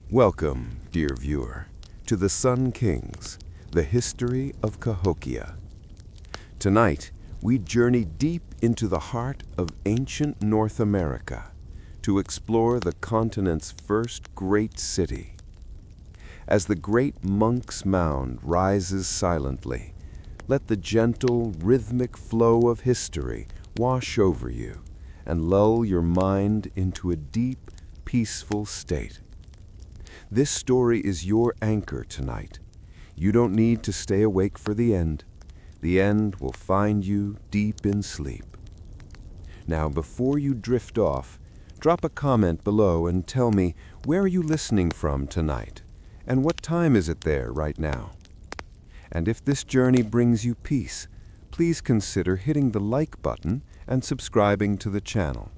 Welcome, dear viewer, to the Sun Kings, the history of Cahokia. Tonight, we journey deep into the heart of ancient North America to explore the continent's first great city. As the great Monks Mound rises silently, let the gentle, rhythmic flow of history wash over you and lull your mind into a deep, peaceful state. This story is your anchor tonight. You don't need to stay awake for the end. The end will find you deep in sleep. Now, before you drift off, drop a comment below and tell me, where are you listening from tonight? And what time is it there right now? And if this journey brings you peace, please consider hitting the like button and subscribing to the channel.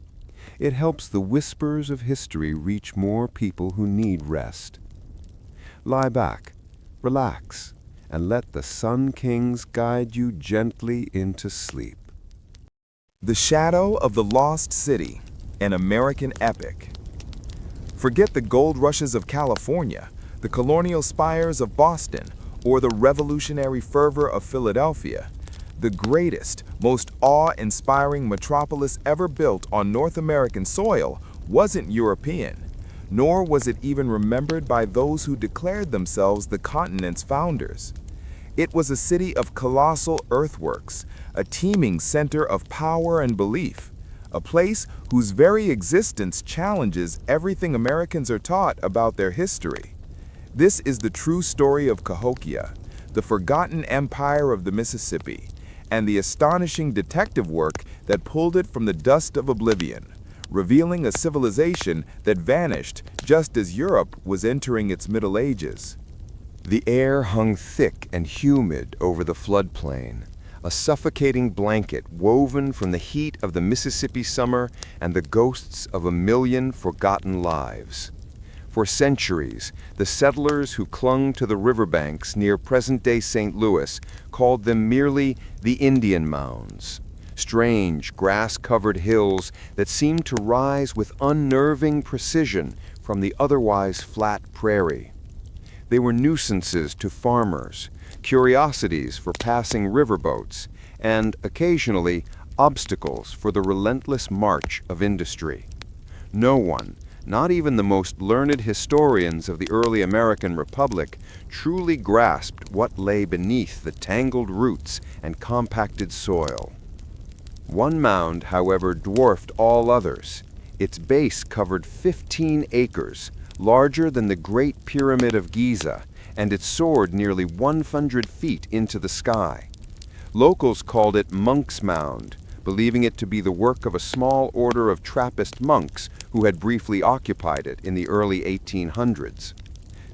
It helps the whispers of history reach more people who need rest. Lie back, relax, and let the Sun Kings guide you gently into sleep. The Shadow of the Lost City, an American epic. Forget the gold rushes of California, the colonial spires of Boston, or the revolutionary fervor of Philadelphia. The greatest, most awe-inspiring metropolis ever built on North American soil wasn't European, nor was it even remembered by those who declared themselves the continent's founders. It was a city of colossal earthworks, a teeming center of power and belief, a place whose very existence challenges everything Americans are taught about their history. This is the true story of Cahokia, the forgotten empire of the Mississippi, and the astonishing detective work that pulled it from the dust of oblivion, revealing a civilization that vanished just as Europe was entering its Middle Ages. The air hung thick and humid over the floodplain, a suffocating blanket woven from the heat of the Mississippi summer and the ghosts of a million forgotten lives. For centuries, the settlers who clung to the riverbanks near present-day St. Louis called them merely the Indian Mounds, strange, grass-covered hills that seemed to rise with unnerving precision from the otherwise flat prairie. They were nuisances to farmers, curiosities for passing riverboats, and, occasionally, obstacles for the relentless march of industry. No one, not even the most learned historians of the early American Republic, truly grasped what lay beneath the tangled roots and compacted soil. One mound, however, dwarfed all others. Its base covered 15 acres, larger than the Great Pyramid of Giza, and it soared nearly 100 feet into the sky. Locals called it Monks Mound, believing it to be the work of a small order of Trappist monks who had briefly occupied it in the early 1800s.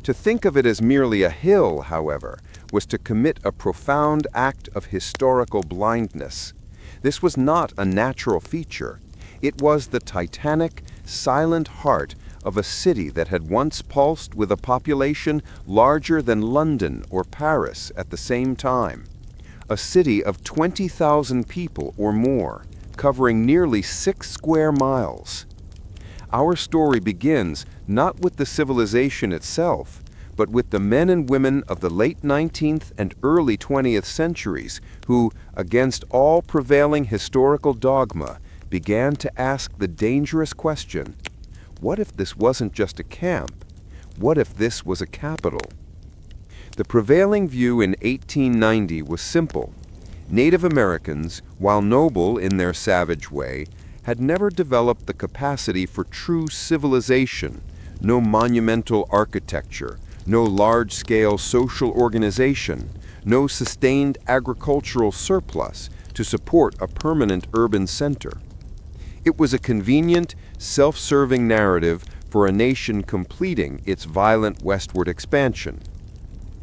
To think of it as merely a hill, however, was to commit a profound act of historical blindness. This was not a natural feature. It was the titanic, silent heart of a city that had once pulsed with a population larger than London or Paris at the same time. A city of 20,000 people or more, covering nearly 6 square miles. Our story begins not with the civilization itself, but with the men and women of the late 19th and early 20th centuries who, against all prevailing historical dogma, began to ask the dangerous question, what if this wasn't just a camp? What if this was a capital? The prevailing view in 1890 was simple. Native Americans, while noble in their savage way, had never developed the capacity for true civilization, no monumental architecture, no large-scale social organization, no sustained agricultural surplus to support a permanent urban center. It was a convenient, self-serving narrative for a nation completing its violent westward expansion.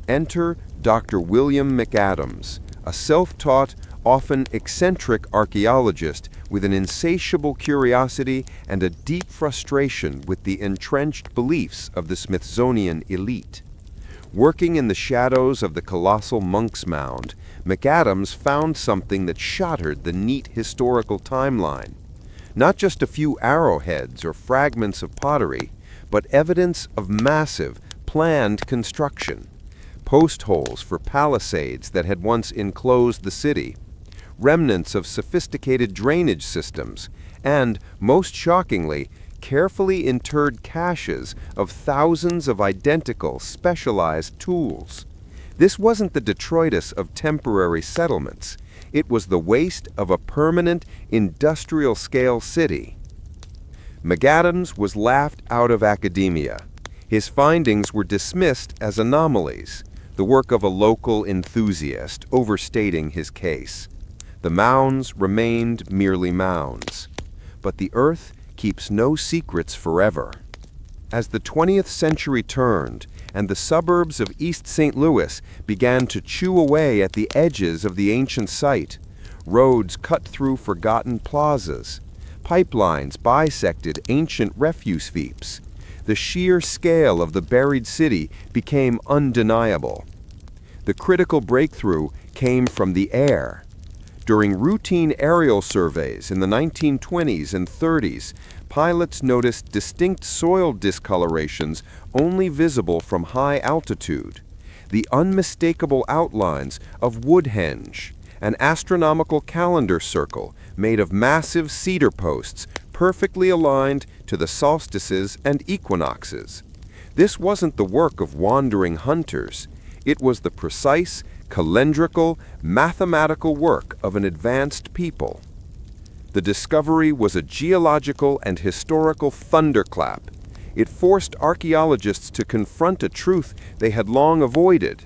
Enter Dr. William McAdams, a self-taught, often eccentric archaeologist with an insatiable curiosity and a deep frustration with the entrenched beliefs of the Smithsonian elite. Working in the shadows of the colossal Monks Mound, McAdams found something that shattered the neat historical timeline. Not just a few arrowheads or fragments of pottery, but evidence of massive, planned construction. Post holes for palisades that had once enclosed the city, remnants of sophisticated drainage systems, and, most shockingly, carefully interred caches of thousands of identical, specialized tools. This wasn't the detritus of temporary settlements. It was the waste of a permanent, industrial-scale city. McAdams was laughed out of academia. His findings were dismissed as anomalies, the work of a local enthusiast overstating his case. The mounds remained merely mounds. But the earth keeps no secrets forever. As the 20th century turned, and the suburbs of East St. Louis began to chew away at the edges of the ancient site, roads cut through forgotten plazas, pipelines bisected ancient refuse heaps, the sheer scale of the buried city became undeniable. The critical breakthrough came from the air. During routine aerial surveys in the 1920s and 30s, pilots noticed distinct soil discolorations only visible from high altitude, the unmistakable outlines of Woodhenge, an astronomical calendar circle made of massive cedar posts perfectly aligned to the solstices and equinoxes. This wasn't the work of wandering hunters. It was the precise, calendrical, mathematical work of an advanced people. The discovery was a geological and historical thunderclap. It forced archaeologists to confront a truth they had long avoided.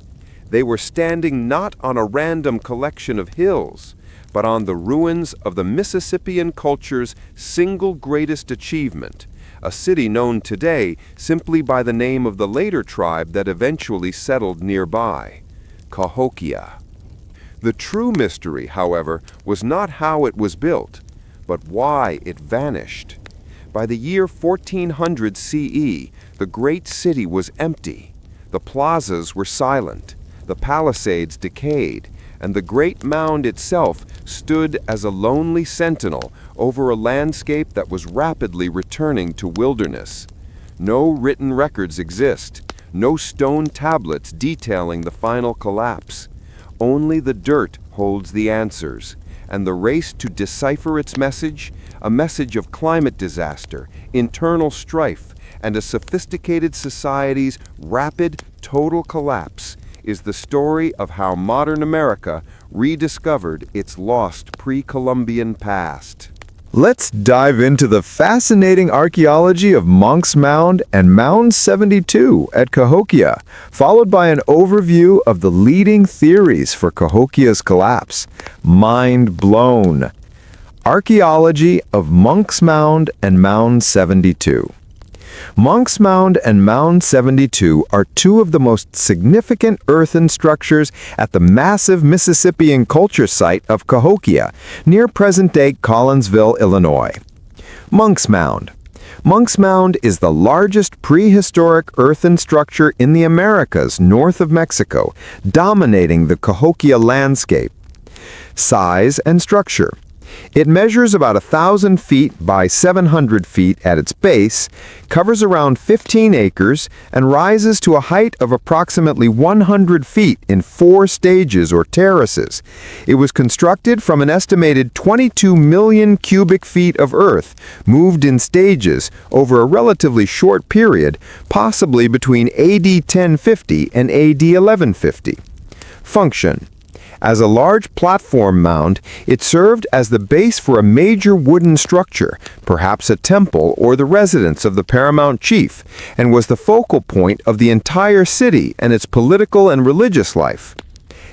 They were standing not on a random collection of hills, but on the ruins of the Mississippian culture's single greatest achievement, a city known today simply by the name of the later tribe that eventually settled nearby, Cahokia. The true mystery, however, was not how it was built, but why it vanished. By the year 1400 CE, the great city was empty. The plazas were silent, the palisades decayed, and the great mound itself stood as a lonely sentinel over a landscape that was rapidly returning to wilderness. No written records exist, no stone tablets detailing the final collapse. Only the dirt holds the answers, and the race to decipher its message, a message of climate disaster, internal strife, and a sophisticated society's rapid, total collapse, is the story of how modern America rediscovered its lost pre-Columbian past. Let's dive into the fascinating archaeology of Monks Mound and Mound 72 at Cahokia, followed by an overview of the leading theories for Cahokia's collapse. Mind blown. Archaeology of Monks Mound and Mound 72. Monks Mound and Mound 72 are two of the most significant earthen structures at the massive Mississippian culture site of Cahokia, near present-day Collinsville, Illinois. Monks Mound. Monks Mound is the largest prehistoric earthen structure in the Americas north of Mexico, dominating the Cahokia landscape. Size and structure. It measures about 1,000 feet by 700 feet at its base, covers around 15 acres, and rises to a height of approximately 100 feet in 4 stages or terraces. It was constructed from an estimated 22 million cubic feet of earth, moved in stages over a relatively short period, possibly between AD 1050 and AD 1150. Function. As a large platform mound, it served as the base for a major wooden structure, perhaps a temple or the residence of the paramount chief, and was the focal point of the entire city and its political and religious life.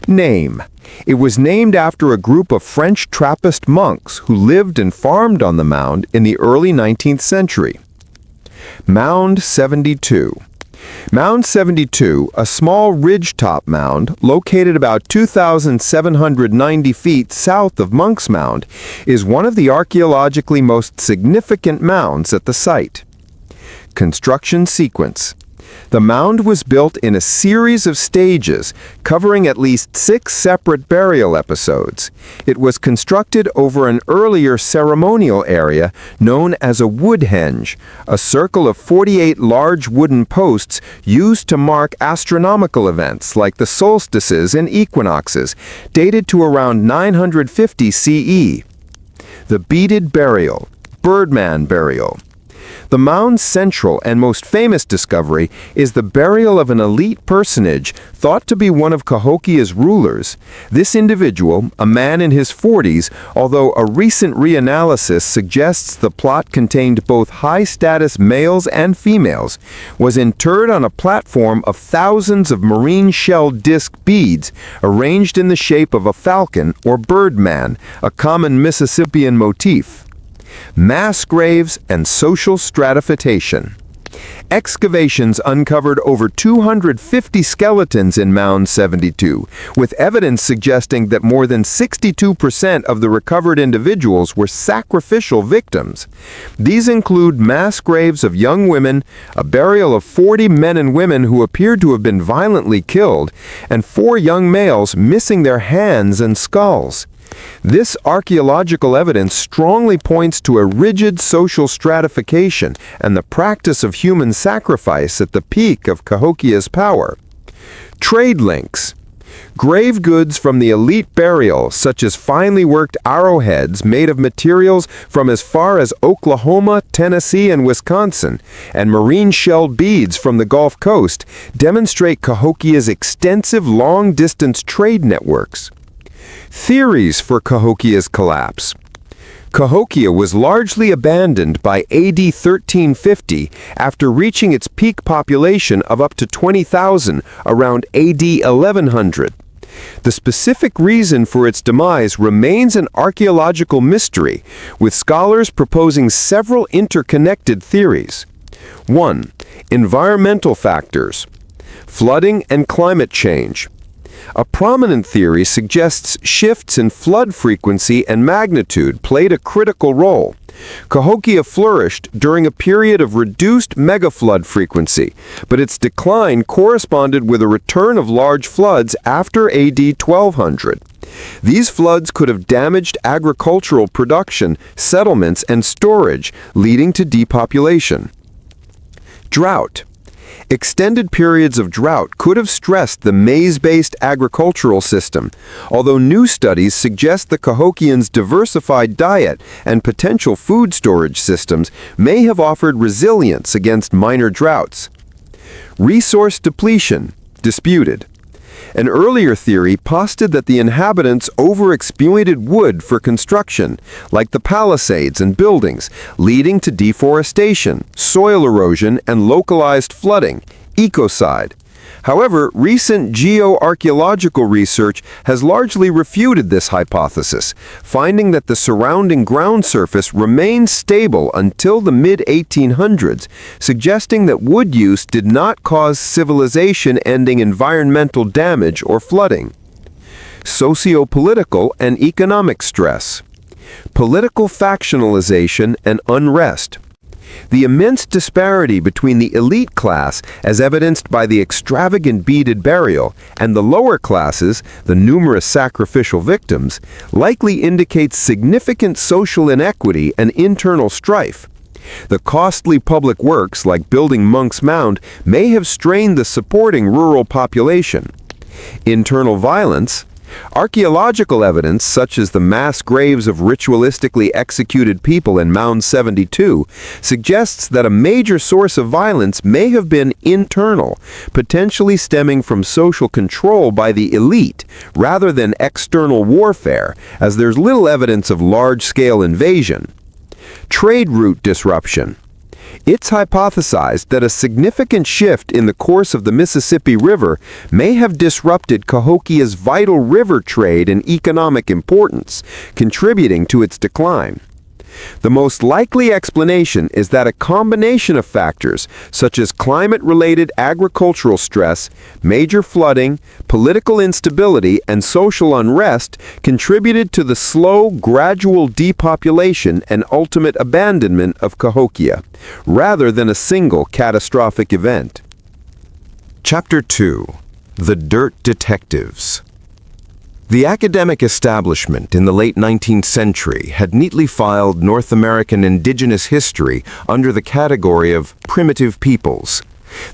Name. It was named after a group of French Trappist monks who lived and farmed on the mound in the early 19th century. Mound 72. Mound 72, a small ridgetop mound located about 2,790 feet south of Monks Mound, is one of the archaeologically most significant mounds at the site. Construction sequence. The mound was built in a series of stages, covering at least 6 separate burial episodes. It was constructed over an earlier ceremonial area known as a woodhenge, a circle of 48 large wooden posts used to mark astronomical events like the solstices and equinoxes, dated to around 950 CE. The beaded burial, Birdman burial. The mound's central and most famous discovery is the burial of an elite personage thought to be one of Cahokia's rulers. This individual, a man in his 40s, although a recent reanalysis suggests the plot contained both high-status males and females, was interred on a platform of thousands of marine shell disc beads arranged in the shape of a falcon or birdman, a common Mississippian motif. Mass graves and social stratification. Excavations uncovered over 250 skeletons in Mound 72, with evidence suggesting that more than 62% of the recovered individuals were sacrificial victims. These include mass graves of young women, a burial of 40 men and women who appeared to have been violently killed, and 4 young males missing their hands and skulls. This archaeological evidence strongly points to a rigid social stratification and the practice of human sacrifice at the peak of Cahokia's power. Trade links. Grave goods from the elite burial, such as finely worked arrowheads made of materials from as far as Oklahoma, Tennessee, and Wisconsin, and marine shell beads from the Gulf Coast, demonstrate Cahokia's extensive long-distance trade networks. Theories for Cahokia's collapse. Cahokia was largely abandoned by AD 1350 after reaching its peak population of up to 20,000 around AD 1100. The specific reason for its demise remains an archaeological mystery, with scholars proposing several interconnected theories. 1. Environmental factors. Flooding and climate change. A prominent theory suggests shifts in flood frequency and magnitude played a critical role. Cahokia flourished during a period of reduced megaflood frequency, but its decline corresponded with a return of large floods after AD 1200. These floods could have damaged agricultural production, settlements, and storage, leading to depopulation. Drought. Extended periods of drought could have stressed the maize-based agricultural system, although new studies suggest the Cahokians' diversified diet and potential food storage systems may have offered resilience against minor droughts. Resource depletion, disputed. An earlier theory posited that the inhabitants overexploited wood for construction, like the palisades and buildings, leading to deforestation, soil erosion, and localized flooding, ecocide. However, recent geoarchaeological research has largely refuted this hypothesis, finding that the surrounding ground surface remained stable until the mid-1800s, suggesting that wood use did not cause civilization-ending environmental damage or flooding. Socio-political and economic stress. Political factionalization and unrest. The immense disparity between the elite class, as evidenced by the extravagant beaded burial, and the lower classes, the numerous sacrificial victims, likely indicates significant social inequity and internal strife. The costly public works, like building Monks Mound, may have strained the supporting rural population. Internal violence. Archaeological evidence, such as the mass graves of ritualistically executed people in Mound 72, suggests that a major source of violence may have been internal, potentially stemming from social control by the elite, rather than external warfare, as there's little evidence of large-scale invasion. Trade route disruption. It's hypothesized that a significant shift in the course of the Mississippi River may have disrupted Cahokia's vital river trade and economic importance, contributing to its decline. The most likely explanation is that a combination of factors, such as climate-related agricultural stress, major flooding, political instability, and social unrest, contributed to the slow, gradual depopulation and ultimate abandonment of Cahokia, rather than a single catastrophic event. Chapter 2. The Dirt Detectives. The academic establishment in the late 19th century had neatly filed North American indigenous history under the category of primitive peoples.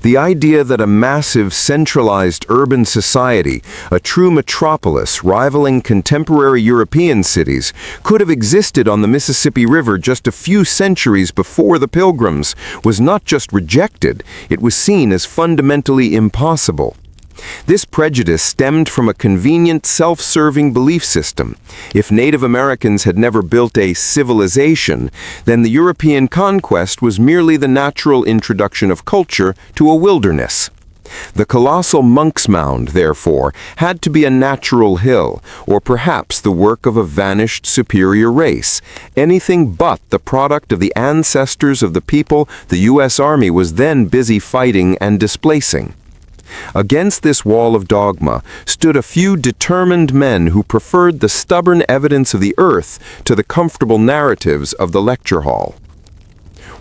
The idea that a massive, centralized urban society, a true metropolis rivaling contemporary European cities, could have existed on the Mississippi River just a few centuries before the Pilgrims was not just rejected, it was seen as fundamentally impossible. This prejudice stemmed from a convenient, self-serving belief system. If Native Americans had never built a civilization, then the European conquest was merely the natural introduction of culture to a wilderness. The colossal Monks Mound, therefore, had to be a natural hill, or perhaps the work of a vanished superior race, anything but the product of the ancestors of the people the U.S. Army was then busy fighting and displacing. Against this wall of dogma stood a few determined men who preferred the stubborn evidence of the earth to the comfortable narratives of the lecture hall.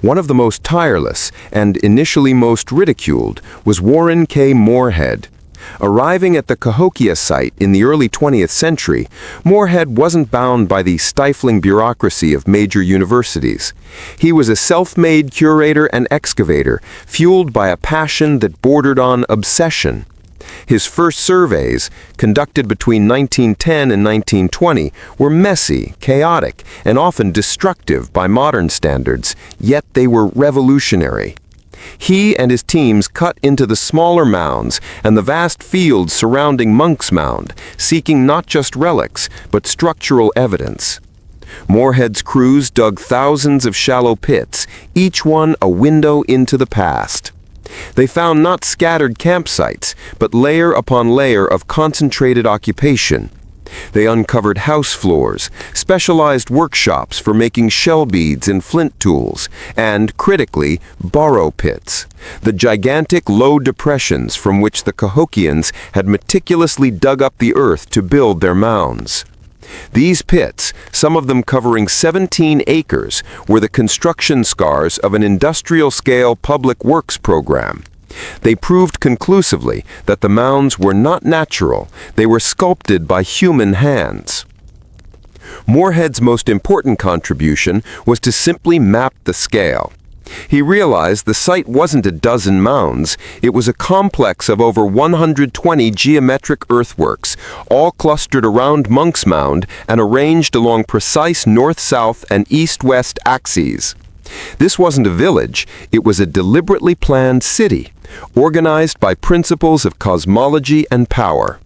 One of the most tireless and initially most ridiculed was Warren K. Moorhead. Arriving at the Cahokia site in the early 20th century, Moorhead wasn't bound by the stifling bureaucracy of major universities. He was a self-made curator and excavator, fueled by a passion that bordered on obsession. His first surveys, conducted between 1910 and 1920, were messy, chaotic, and often destructive by modern standards, yet they were revolutionary. He and his teams cut into the smaller mounds and the vast fields surrounding Monks Mound, seeking not just relics, but structural evidence. Moorhead's crews dug thousands of shallow pits, each one a window into the past. They found not scattered campsites, but layer upon layer of concentrated occupation. They uncovered house floors, specialized workshops for making shell beads and flint tools, and, critically, borrow pits, the gigantic low depressions from which the Cahokians had meticulously dug up the earth to build their mounds. These pits, some of them covering 17 acres, were the construction scars of an industrial-scale public works program. They proved conclusively that the mounds were not natural, they were sculpted by human hands. Moorhead's most important contribution was to simply map the scale. He realized the site wasn't a dozen mounds, it was a complex of over 120 geometric earthworks, all clustered around Monks Mound and arranged along precise north-south and east-west axes. This wasn't a village, it was a deliberately planned city, organized by principles of cosmology and power.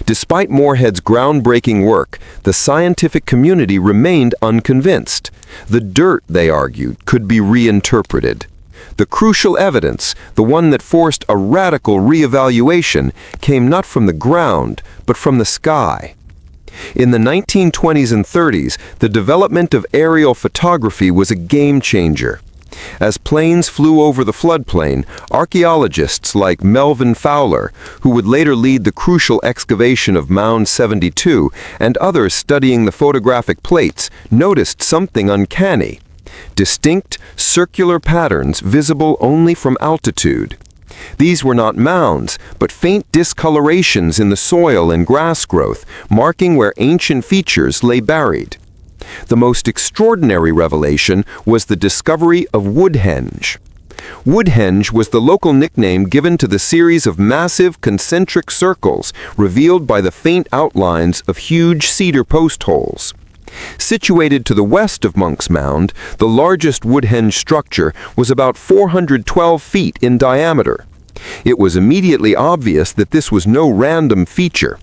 Despite Moorhead's groundbreaking work, the scientific community remained unconvinced. The dirt, they argued, could be reinterpreted. The crucial evidence, the one that forced a radical reevaluation, came not from the ground, but from the sky. In the 1920s and 30s, the development of aerial photography was a game changer. As planes flew over the floodplain, archaeologists like Melvin Fowler, who would later lead the crucial excavation of Mound 72, and others studying the photographic plates, noticed something uncanny: distinct, circular patterns visible only from altitude. These were not mounds, but faint discolorations in the soil and grass growth, marking where ancient features lay buried. The most extraordinary revelation was the discovery of Woodhenge. Woodhenge was the local nickname given to the series of massive concentric circles revealed by the faint outlines of huge cedar post holes. Situated to the west of Monks Mound, the largest Woodhenge structure was about 412 feet in diameter. It was immediately obvious that this was no random feature.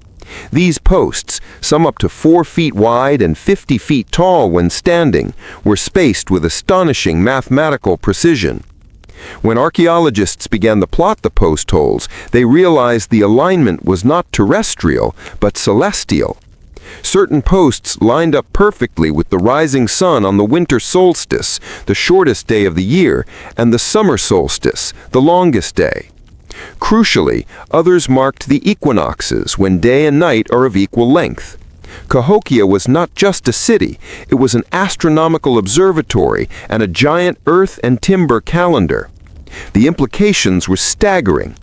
These posts, some up to 4 feet wide and 50 feet tall when standing, were spaced with astonishing mathematical precision. When archaeologists began to plot the post holes, they realized the alignment was not terrestrial, but celestial. Certain posts lined up perfectly with the rising sun on the winter solstice, the shortest day of the year, and the summer solstice, the longest day. Crucially, others marked the equinoxes, when day and night are of equal length. Cahokia was not just a city, it was an astronomical observatory and a giant earth and timber calendar. The implications were staggering.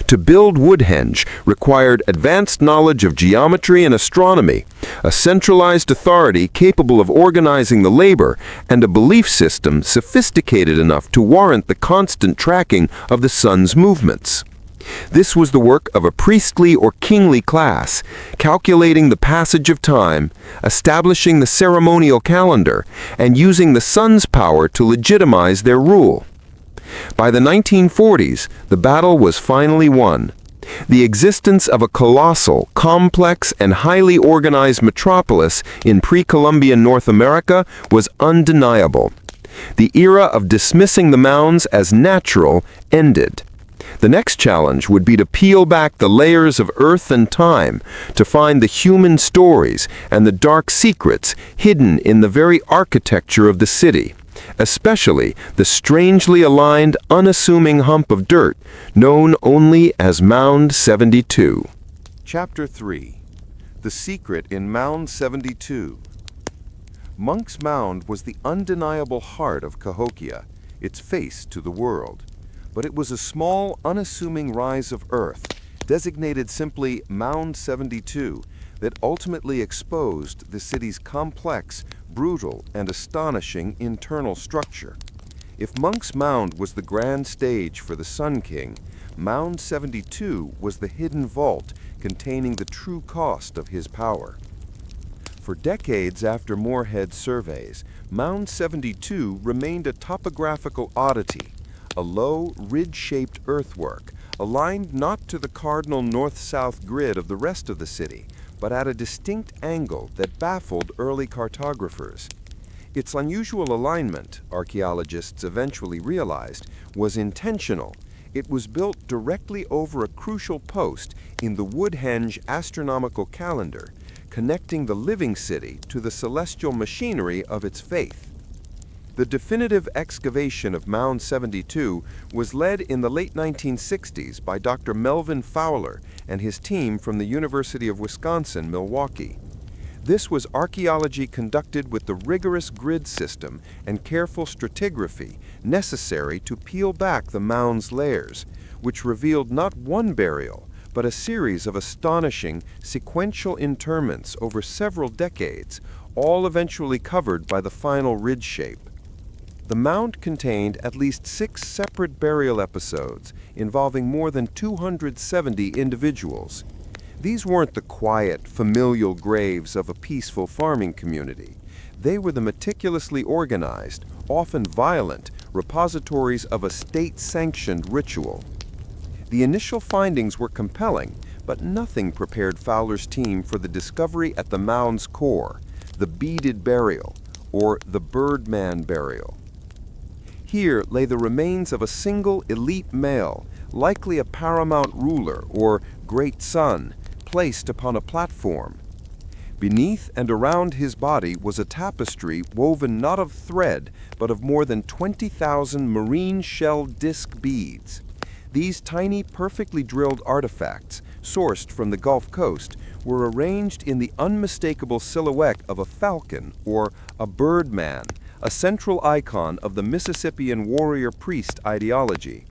To build Woodhenge required advanced knowledge of geometry and astronomy, a centralized authority capable of organizing the labor, and a belief system sophisticated enough to warrant the constant tracking of the sun's movements. This was the work of a priestly or kingly class, calculating the passage of time, establishing the ceremonial calendar, and using the sun's power to legitimize their rule. By the 1940s, the battle was finally won. The existence of a colossal, complex, and highly organized metropolis in pre-Columbian North America was undeniable. The era of dismissing the mounds as natural ended. The next challenge would be to peel back the layers of earth and time to find the human stories and the dark secrets hidden in the very architecture of the city, especially the strangely aligned, unassuming hump of dirt known only as Mound 72. Chapter 3. The Secret in Mound 72. Monks Mound was the undeniable heart of Cahokia, its face to the world. But it was a small, unassuming rise of earth, designated simply Mound 72, that ultimately exposed the city's complex, brutal, and astonishing internal structure. If Monks Mound was the grand stage for the Sun King, Mound 72 was the hidden vault containing the true cost of his power. For decades after Moorhead's surveys, Mound 72 remained a topographical oddity, a low, ridge-shaped earthwork, aligned not to the cardinal north-south grid of the rest of the city, but at a distinct angle that baffled early cartographers. Its unusual alignment, archaeologists eventually realized, was intentional. It was built directly over a crucial post in the Woodhenge astronomical calendar, connecting the living city to the celestial machinery of its faith. The definitive excavation of Mound 72 was led in the late 1960s by Dr. Melvin Fowler and his team from the University of Wisconsin-Milwaukee. This was archaeology conducted with the rigorous grid system and careful stratigraphy necessary to peel back the mound's layers, which revealed not one burial, but a series of astonishing, sequential interments over several decades, all eventually covered by the final ridge shape. The mound contained at least 6 separate burial episodes involving more than 270 individuals. These weren't the quiet, familial graves of a peaceful farming community. They were the meticulously organized, often violent, repositories of a state-sanctioned ritual. The initial findings were compelling, but nothing prepared Fowler's team for the discovery at the mound's core, the beaded burial, or the Birdman burial. Here lay the remains of a single elite male, likely a paramount ruler or great son, placed upon a platform. Beneath and around his body was a tapestry woven not of thread, but of more than 20,000 marine shell disc beads. These tiny, perfectly drilled artifacts, sourced from the Gulf Coast, were arranged in the unmistakable silhouette of a falcon or a birdman, a central icon of the Mississippian warrior priest ideology.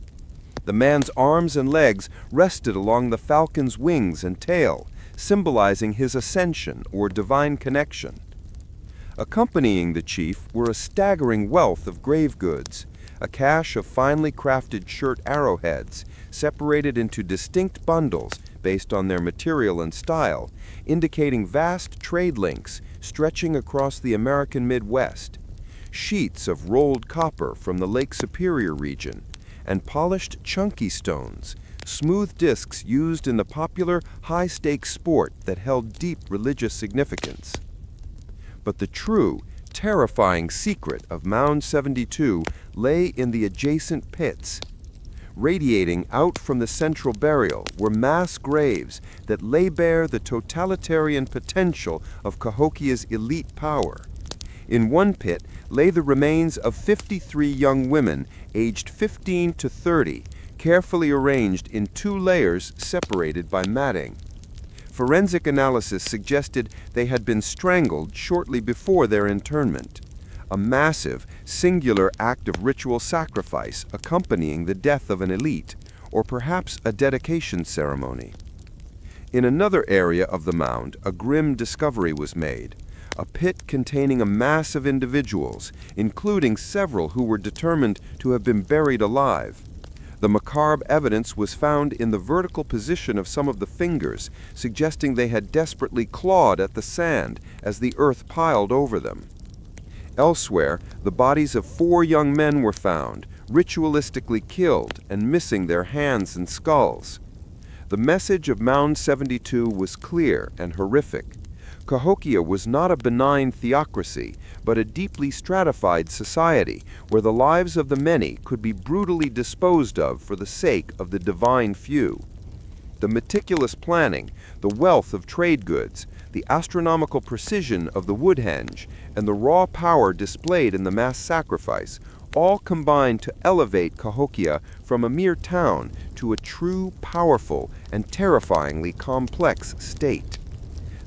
The man's arms and legs rested along the falcon's wings and tail, symbolizing his ascension or divine connection. Accompanying the chief were a staggering wealth of grave goods, a cache of finely crafted shirt arrowheads, separated into distinct bundles based on their material and style, indicating vast trade links stretching across the American Midwest, sheets of rolled copper from the Lake Superior region, and polished chunky stones, smooth discs used in the popular high-stakes sport that held deep religious significance. But the true, terrifying secret of Mound 72 lay in the adjacent pits. Radiating out from the central burial were mass graves that lay bare the totalitarian potential of Cahokia's elite power. In one pit lay the remains of 53 young women aged 15 to 30, carefully arranged in 2 layers separated by matting. Forensic analysis suggested they had been strangled shortly before their internment, a massive, singular act of ritual sacrifice accompanying the death of an elite, or perhaps a dedication ceremony. In another area of the mound, a grim discovery was made, a pit containing a mass of individuals, including several who were determined to have been buried alive. The macabre evidence was found in the vertical position of some of the fingers, suggesting they had desperately clawed at the sand as the earth piled over them. Elsewhere, the bodies of 4 young men were found, ritualistically killed and missing their hands and skulls. The message of Mound 72 was clear and horrific. Cahokia was not a benign theocracy, but a deeply stratified society where the lives of the many could be brutally disposed of for the sake of the divine few. The meticulous planning, the wealth of trade goods, the astronomical precision of the woodhenge, and the raw power displayed in the mass sacrifice all combined to elevate Cahokia from a mere town to a true, powerful, and terrifyingly complex state.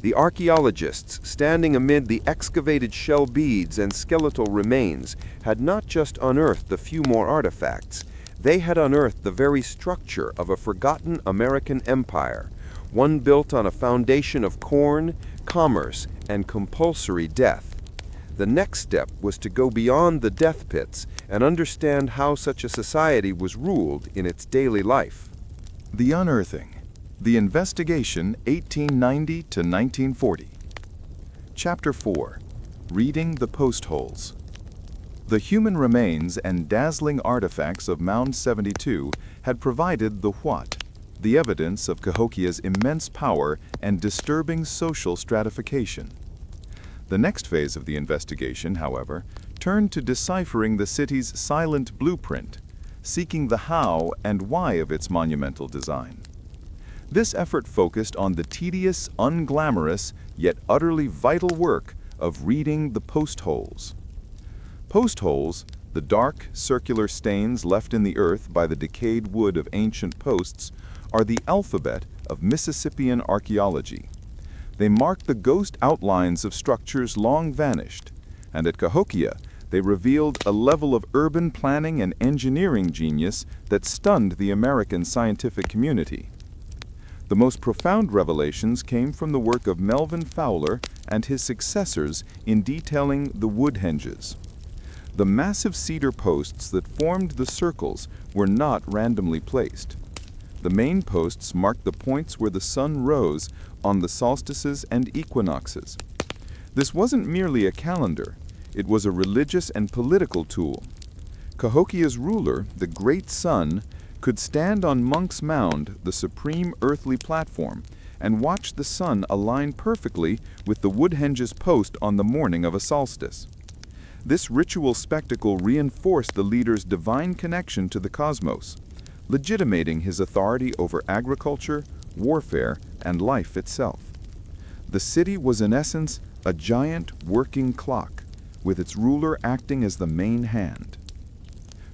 The archaeologists, standing amid the excavated shell beads and skeletal remains, had not just unearthed a few more artifacts. They had unearthed the very structure of a forgotten American empire, one built on a foundation of corn, commerce, and compulsory death. The next step was to go beyond the death pits and understand how such a society was ruled in its daily life. The Unearthing. The Investigation 1890 to 1940. Chapter 4. Reading the Post Holes. The human remains and dazzling artifacts of Mound 72 had provided the what, the evidence of Cahokia's immense power and disturbing social stratification. The next phase of the investigation, however, turned to deciphering the city's silent blueprint, seeking the how and why of its monumental design. This effort focused on the tedious, unglamorous, yet utterly vital work of reading the post holes. Post holes, the dark, circular stains left in the earth by the decayed wood of ancient posts, are the alphabet of Mississippian archaeology. They mark the ghost outlines of structures long vanished, and at Cahokia, they revealed a level of urban planning and engineering genius that stunned the American scientific community. The most profound revelations came from the work of Melvin Fowler and his successors in detailing the wood henges. The massive cedar posts that formed the circles were not randomly placed. The main posts marked the points where the sun rose on the solstices and equinoxes. This wasn't merely a calendar, it was a religious and political tool. Cahokia's ruler, the Great Sun, could stand on Monks Mound, the supreme earthly platform, and watch the sun align perfectly with the woodhenge's post on the morning of a solstice. This ritual spectacle reinforced the leader's divine connection to the cosmos, legitimating his authority over agriculture, warfare, and life itself. The city was in essence a giant working clock, with its ruler acting as the main hand.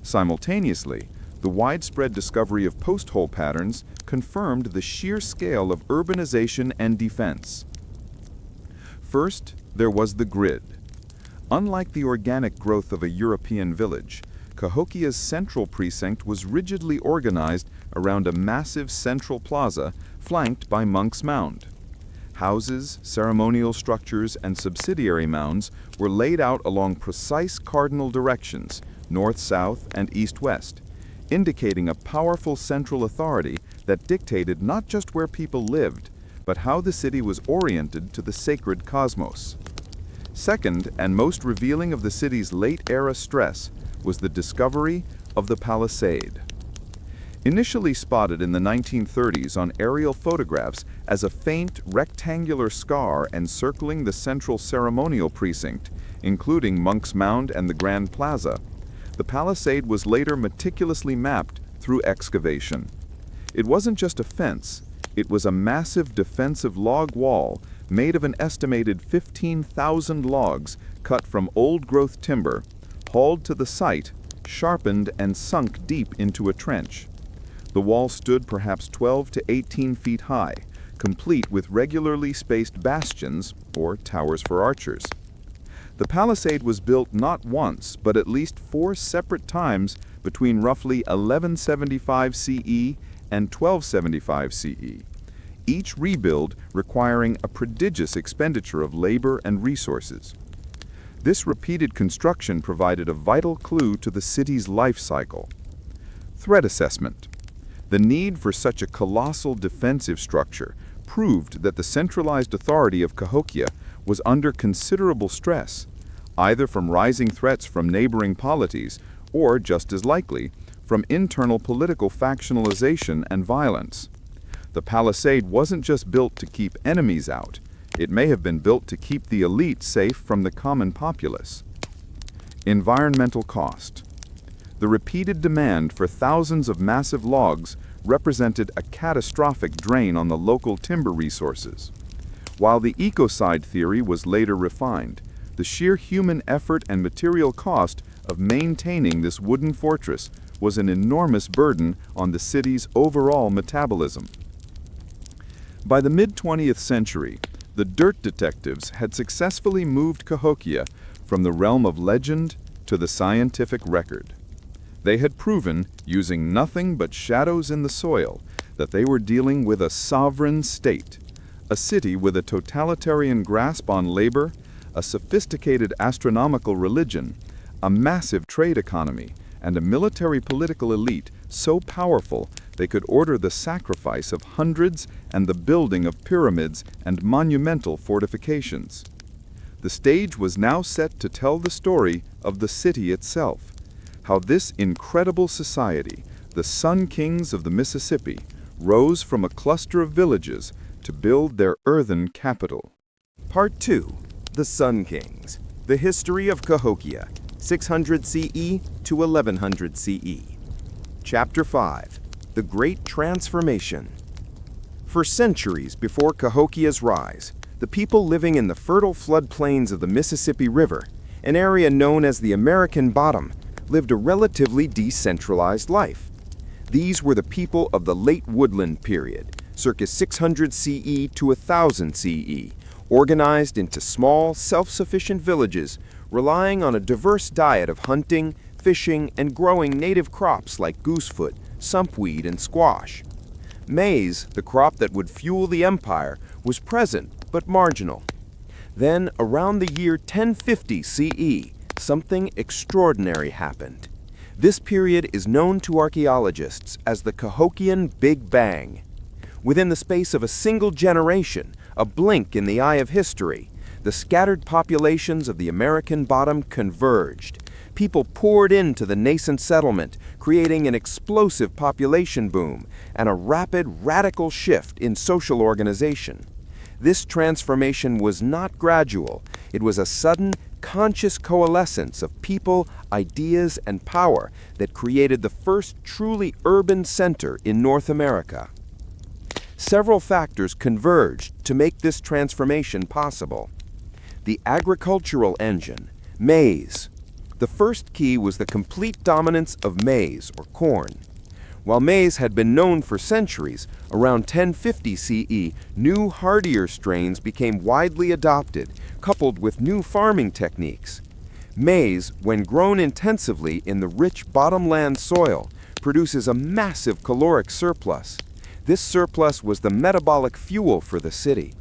Simultaneously, the widespread discovery of post-hole patterns confirmed the sheer scale of urbanization and defense. First, there was the grid. Unlike the organic growth of a European village, Cahokia's central precinct was rigidly organized around a massive central plaza flanked by Monks Mound. Houses, ceremonial structures, and subsidiary mounds were laid out along precise cardinal directions, north-south and east-west, indicating a powerful central authority that dictated not just where people lived, but how the city was oriented to the sacred cosmos. Second, and most revealing of the city's late-era stress, was the discovery of the palisade. Initially spotted in the 1930s on aerial photographs as a faint, rectangular scar encircling the central ceremonial precinct, including Monks Mound and the Grand Plaza, the palisade was later meticulously mapped through excavation. It wasn't just a fence, it was a massive defensive log wall made of an estimated 15,000 logs cut from old-growth timber, hauled to the site, sharpened and sunk deep into a trench. The wall stood perhaps 12 to 18 feet high, complete with regularly spaced bastions, or towers for archers. The palisade was built not once, but at least 4 separate times between roughly 1175 CE and 1275 CE, each rebuild requiring a prodigious expenditure of labor and resources. This repeated construction provided a vital clue to the city's life cycle. Threat assessment. The need for such a colossal defensive structure proved that the centralized authority of Cahokia was under considerable stress, either from rising threats from neighboring polities or, just as likely, from internal political factionalization and violence. The palisade wasn't just built to keep enemies out. It may have been built to keep the elite safe from the common populace. Environmental cost. The repeated demand for thousands of massive logs represented a catastrophic drain on the local timber resources. While the ecocide theory was later refined, the sheer human effort and material cost of maintaining this wooden fortress was an enormous burden on the city's overall metabolism. By the mid-20th century, the dirt detectives had successfully moved Cahokia from the realm of legend to the scientific record. They had proven, using nothing but shadows in the soil, that they were dealing with a sovereign state, a city with a totalitarian grasp on labor, a sophisticated astronomical religion, a massive trade economy, and a military political elite so powerful they could order the sacrifice of hundreds and the building of pyramids and monumental fortifications. The stage was now set to tell the story of the city itself, how this incredible society, the Sun Kings of the Mississippi, rose from a cluster of villages to build their earthen capital. Part 2. The Sun Kings. The History of Cahokia, 600 CE to 1100 CE. Chapter 5. The Great Transformation. For centuries before Cahokia's rise, the people living in the fertile floodplains of the Mississippi River, an area known as the American Bottom, lived a relatively decentralized life. These were the people of the late woodland period, circa 600 CE to 1000 CE, organized into small, self-sufficient villages, relying on a diverse diet of hunting, fishing, and growing native crops like goosefoot, sumpweed, and squash. Maize, the crop that would fuel the empire, was present but marginal. Then, around the year 1050 CE, something extraordinary happened. This period is known to archaeologists as the Cahokian Big Bang. Within the space of a single generation, a blink in the eye of history, the scattered populations of the American Bottom converged. People poured into the nascent settlement, creating an explosive population boom and a rapid, radical shift in social organization. This transformation was not gradual. It was a sudden, conscious coalescence of people, ideas, and power that created the first truly urban center in North America. Several factors converged to make this transformation possible. The agricultural engine, maize. The first key was the complete dominance of maize, or corn. While maize had been known for centuries, around 1050 CE, new, hardier strains became widely adopted, coupled with new farming techniques. Maize, when grown intensively in the rich bottomland soil, produces a massive caloric surplus. This surplus was the metabolic fuel for the city.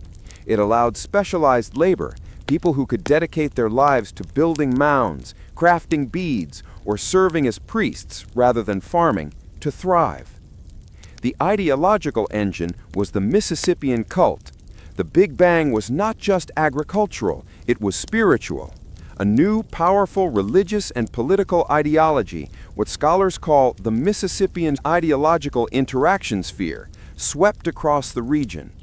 It allowed specialized labor, people who could dedicate their lives to building mounds, crafting beads, or serving as priests rather than farming, to thrive. The ideological engine was the Mississippian cult. The Big Bang was not just agricultural, it was spiritual. A new, powerful religious and political ideology, what scholars call the Mississippian ideological interaction sphere, swept across the region.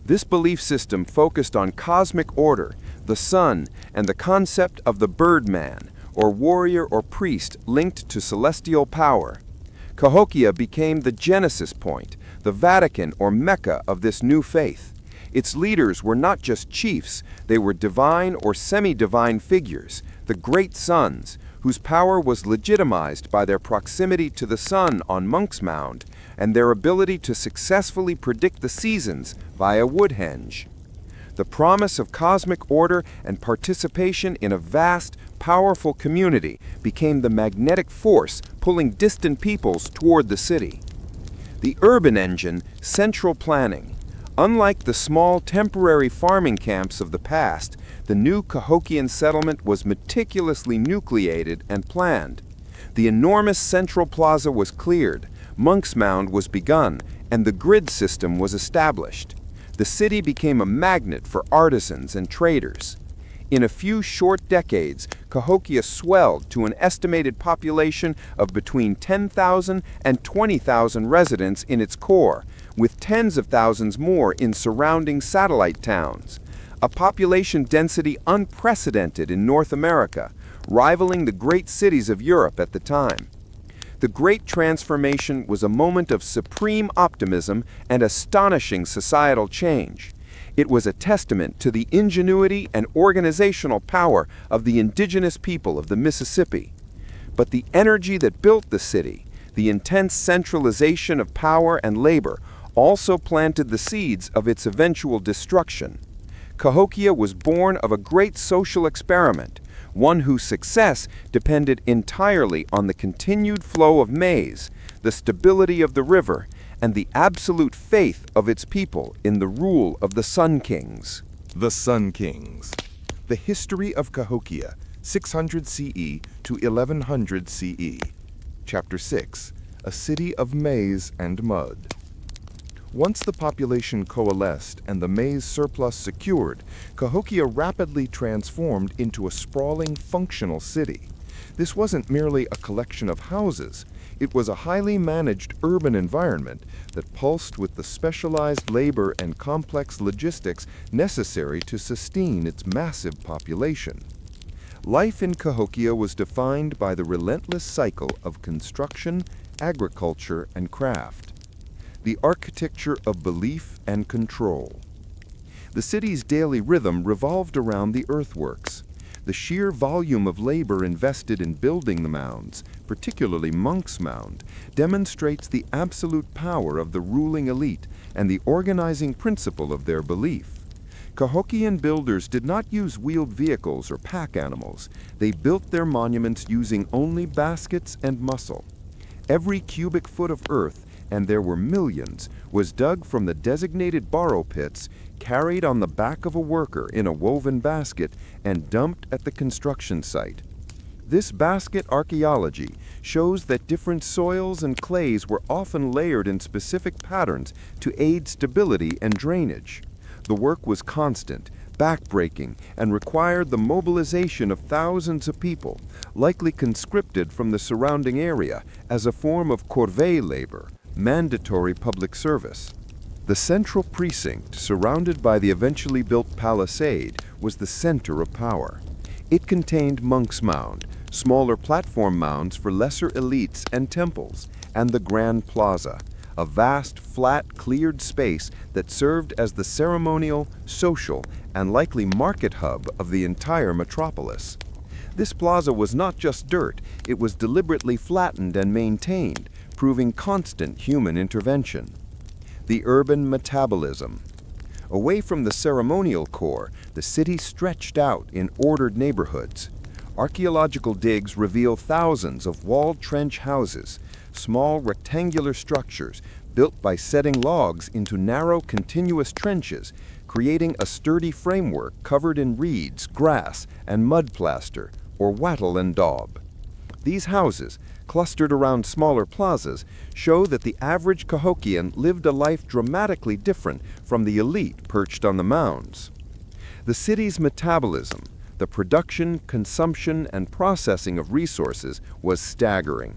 This belief system focused on cosmic order, the sun, and the concept of the birdman, or warrior or priest linked to celestial power. Cahokia became the genesis point, the Vatican or Mecca of this new faith. Its leaders were not just chiefs, they were divine or semi-divine figures, the great sons, whose power was legitimized by their proximity to the sun on Monks Mound and their ability to successfully predict the seasons via Woodhenge. The promise of cosmic order and participation in a vast, powerful community became the magnetic force pulling distant peoples toward the city. The urban engine, central planning. Unlike the small temporary farming camps of the past, the new Cahokian settlement was meticulously nucleated and planned. The enormous central plaza was cleared, Monks Mound was begun, and the grid system was established. The city became a magnet for artisans and traders. In a few short decades, Cahokia swelled to an estimated population of between 10,000 and 20,000 residents in its core, with tens of thousands more in surrounding satellite towns. A population density unprecedented in North America, rivaling the great cities of Europe at the time. The Great Transformation was a moment of supreme optimism and astonishing societal change. It was a testament to the ingenuity and organizational power of the indigenous people of the Mississippi. But the energy that built the city, the intense centralization of power and labor, also planted the seeds of its eventual destruction. Cahokia was born of a great social experiment, one whose success depended entirely on the continued flow of maize, the stability of the river, and the absolute faith of its people in the rule of the Sun Kings. The Sun Kings. The history of Cahokia, 600 CE to 1100 CE. Chapter 6. A city of maize and mud. Once the population coalesced and the maize surplus secured, Cahokia rapidly transformed into a sprawling, functional city. This wasn't merely a collection of houses. It was a highly managed urban environment that pulsed with the specialized labor and complex logistics necessary to sustain its massive population. Life in Cahokia was defined by the relentless cycle of construction, agriculture, and craft. The architecture of belief and control. The city's daily rhythm revolved around the earthworks. The sheer volume of labor invested in building the mounds, particularly Monks Mound, demonstrates the absolute power of the ruling elite and the organizing principle of their belief. Cahokian builders did not use wheeled vehicles or pack animals. They built their monuments using only baskets and muscle. Every cubic foot of earth, and there were millions, was dug from the designated borrow pits, carried on the back of a worker in a woven basket, and dumped at the construction site. This basket archaeology shows that different soils and clays were often layered in specific patterns to aid stability and drainage. The work was constant, backbreaking, and required the mobilization of thousands of people, likely conscripted from the surrounding area as a form of corvée labor, mandatory public service. The central precinct, surrounded by the eventually built palisade, was the center of power. It contained Monks Mound, smaller platform mounds for lesser elites and temples, and the Grand Plaza, a vast, flat, cleared space that served as the ceremonial, social, and likely market hub of the entire metropolis. This plaza was not just dirt, it was deliberately flattened and maintained, proving constant human intervention. The urban metabolism. Away from the ceremonial core, the city stretched out in ordered neighborhoods. Archaeological digs reveal thousands of walled trench houses, small rectangular structures built by setting logs into narrow continuous trenches, creating a sturdy framework covered in reeds, grass, and mud plaster, or wattle and daub. These houses, clustered around smaller plazas, show that the average Cahokian lived a life dramatically different from the elite perched on the mounds. The city's metabolism, the production, consumption, and processing of resources, was staggering.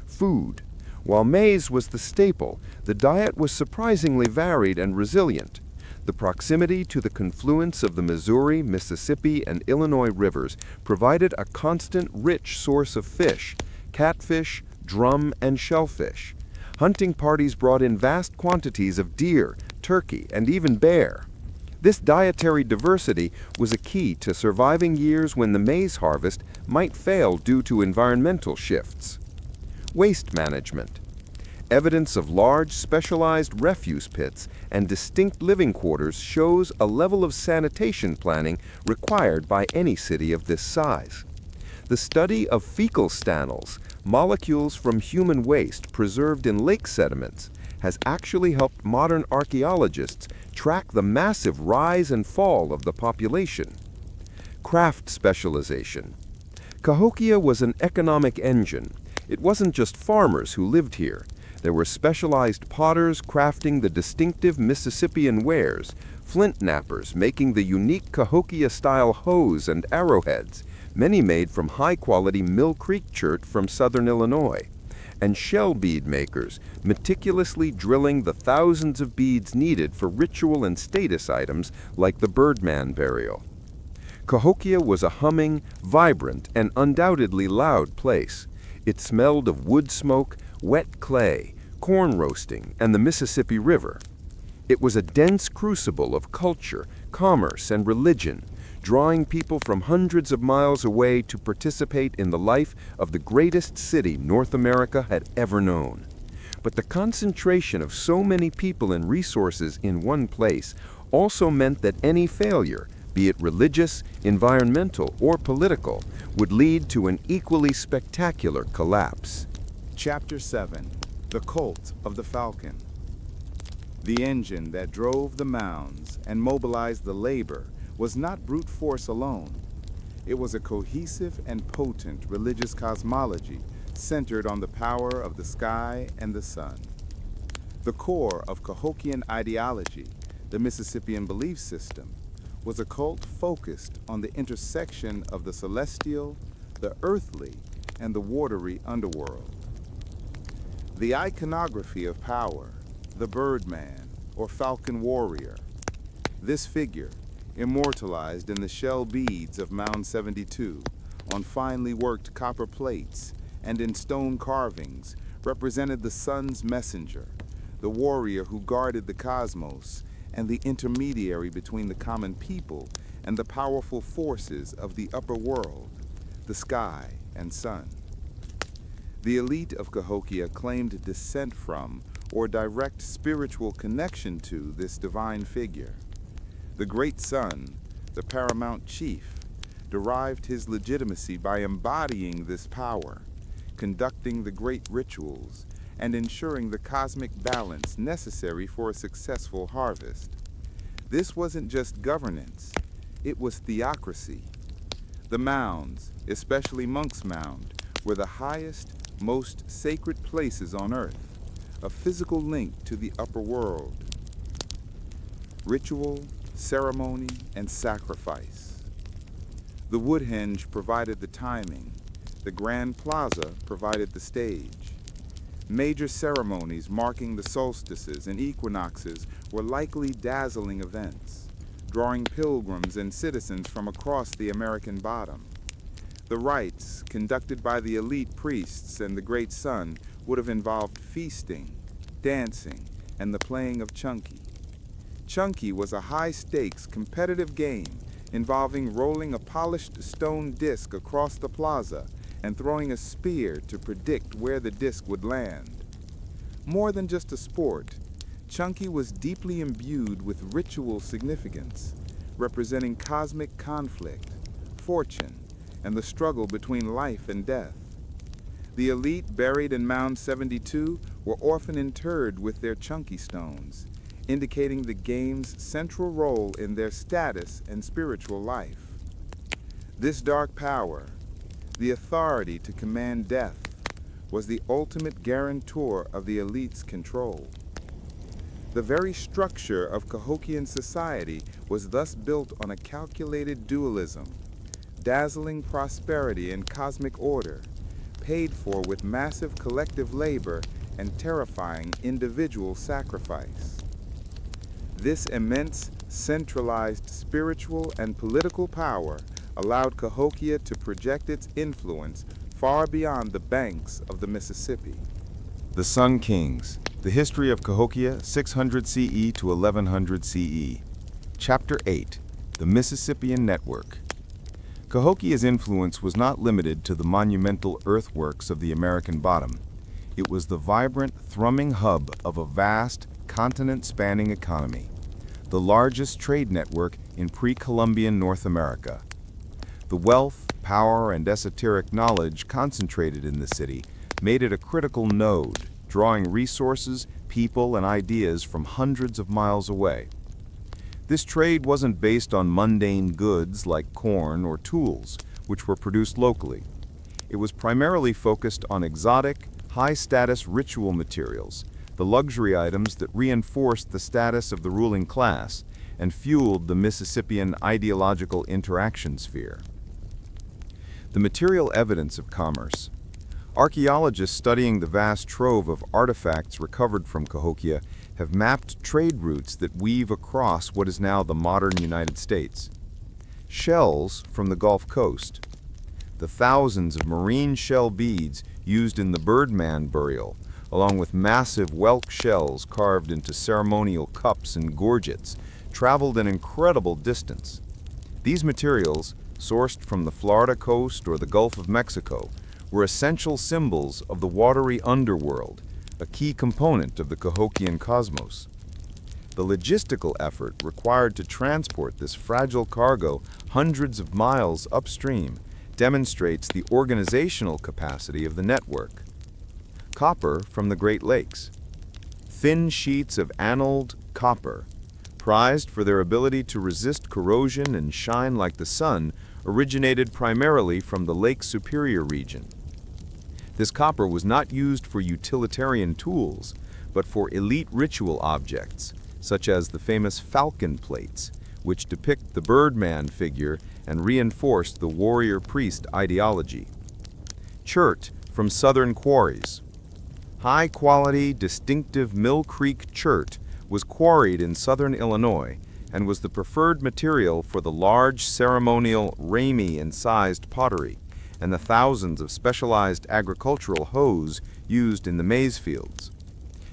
Food. While maize was the staple, the diet was surprisingly varied and resilient. The proximity to the confluence of the Missouri, Mississippi, and Illinois rivers provided a constant, rich source of fish, catfish, drum, and shellfish. Hunting parties brought in vast quantities of deer, turkey, and even bear. This dietary diversity was a key to surviving years when the maize harvest might fail due to environmental shifts. Waste management. Evidence of large, specialized refuse pits and distinct living quarters shows a level of sanitation planning required by any city of this size. The study of fecal stanals, molecules from human waste preserved in lake sediments, has actually helped modern archaeologists track the massive rise and fall of the population. Craft specialization. Cahokia was an economic engine. It wasn't just farmers who lived here. There were specialized potters crafting the distinctive Mississippian wares, flint knappers making the unique Cahokia-style hoes and arrowheads, many made from high-quality Mill Creek chert from southern Illinois, and shell bead makers meticulously drilling the thousands of beads needed for ritual and status items like the Birdman burial. Cahokia was a humming, vibrant, and undoubtedly loud place. It smelled of wood smoke, wet clay, corn roasting, and the Mississippi River. It was a dense crucible of culture, commerce, and religion, drawing people from hundreds of miles away to participate in the life of the greatest city North America had ever known. But the concentration of so many people and resources in one place also meant that any failure, be it religious, environmental, or political, would lead to an equally spectacular collapse. Chapter 7. The Cult of the Falcon. The engine that drove the mounds and mobilized the labor was not brute force alone. It was a cohesive and potent religious cosmology centered on the power of the sky and the sun. The core of Cahokian ideology, the Mississippian belief system, was a cult focused on the intersection of the celestial, the earthly, and the watery underworld. The iconography of power, the Birdman, or Falcon Warrior. This figure, immortalized in the shell beads of Mound 72, on finely worked copper plates and in stone carvings, represented the sun's messenger, the warrior who guarded the cosmos and the intermediary between the common people and the powerful forces of the upper world, the sky and sun. The elite of Cahokia claimed descent from or direct spiritual connection to this divine figure. The great sun, the paramount chief, derived his legitimacy by embodying this power, conducting the great rituals, and ensuring the cosmic balance necessary for a successful harvest. This wasn't just governance, it was theocracy. The mounds, especially Monks Mound, were the highest, most sacred places on earth, a physical link to the upper world. Ritual, ceremony, and sacrifice. The woodhenge provided the timing. The grand plaza provided the stage. Major ceremonies marking the solstices and equinoxes were likely dazzling events, drawing pilgrims and citizens from across the American bottom. The rites, conducted by the elite priests and the great sun, would have involved feasting, dancing, and the playing of chunky. Chunky was a high-stakes competitive game involving rolling a polished stone disc across the plaza and throwing a spear to predict where the disc would land. More than just a sport, chunky was deeply imbued with ritual significance, representing cosmic conflict, fortune, and the struggle between life and death. The elite buried in Mound 72 were often interred with their chunky stones, indicating the game's central role in their status and spiritual life. This dark power, the authority to command death, was the ultimate guarantor of the elite's control. The very structure of Cahokian society was thus built on a calculated dualism, dazzling prosperity and cosmic order, paid for with massive collective labor and terrifying individual sacrifice. This immense, centralized spiritual and political power allowed Cahokia to project its influence far beyond the banks of the Mississippi. The Sun Kings, the history of Cahokia, 600 CE to 1100 CE. Chapter 8, the Mississippian Network. Cahokia's influence was not limited to the monumental earthworks of the American bottom. It was the vibrant, thrumming hub of a vast, continent-spanning economy, the largest trade network in pre-Columbian North America. The wealth, power, and esoteric knowledge concentrated in the city made it a critical node, drawing resources, people, and ideas from hundreds of miles away. This trade wasn't based on mundane goods like corn or tools, which were produced locally. It was primarily focused on exotic, high-status ritual materials, the luxury items that reinforced the status of the ruling class and fueled the Mississippian ideological interaction sphere. The material evidence of commerce. Archaeologists studying the vast trove of artifacts recovered from Cahokia have mapped trade routes that weave across what is now the modern United States. Shells from the Gulf Coast. The thousands of marine shell beads used in the Birdman burial, along with massive whelk shells carved into ceremonial cups and gorgets, traveled an incredible distance. These materials, sourced from the Florida coast or the Gulf of Mexico, were essential symbols of the watery underworld, a key component of the Cahokian cosmos. The logistical effort required to transport this fragile cargo hundreds of miles upstream demonstrates the organizational capacity of the network. Copper from the Great Lakes. Thin sheets of annulled copper, prized for their ability to resist corrosion and shine like the sun, originated primarily from the Lake Superior region. This copper was not used for utilitarian tools, but for elite ritual objects, such as the famous falcon plates, which depict the Birdman figure and reinforce the warrior-priest ideology. Chert from southern quarries. High-quality, distinctive Mill Creek chert was quarried in southern Illinois and was the preferred material for the large ceremonial Ramey-incised pottery and the thousands of specialized agricultural hoes used in the maize fields.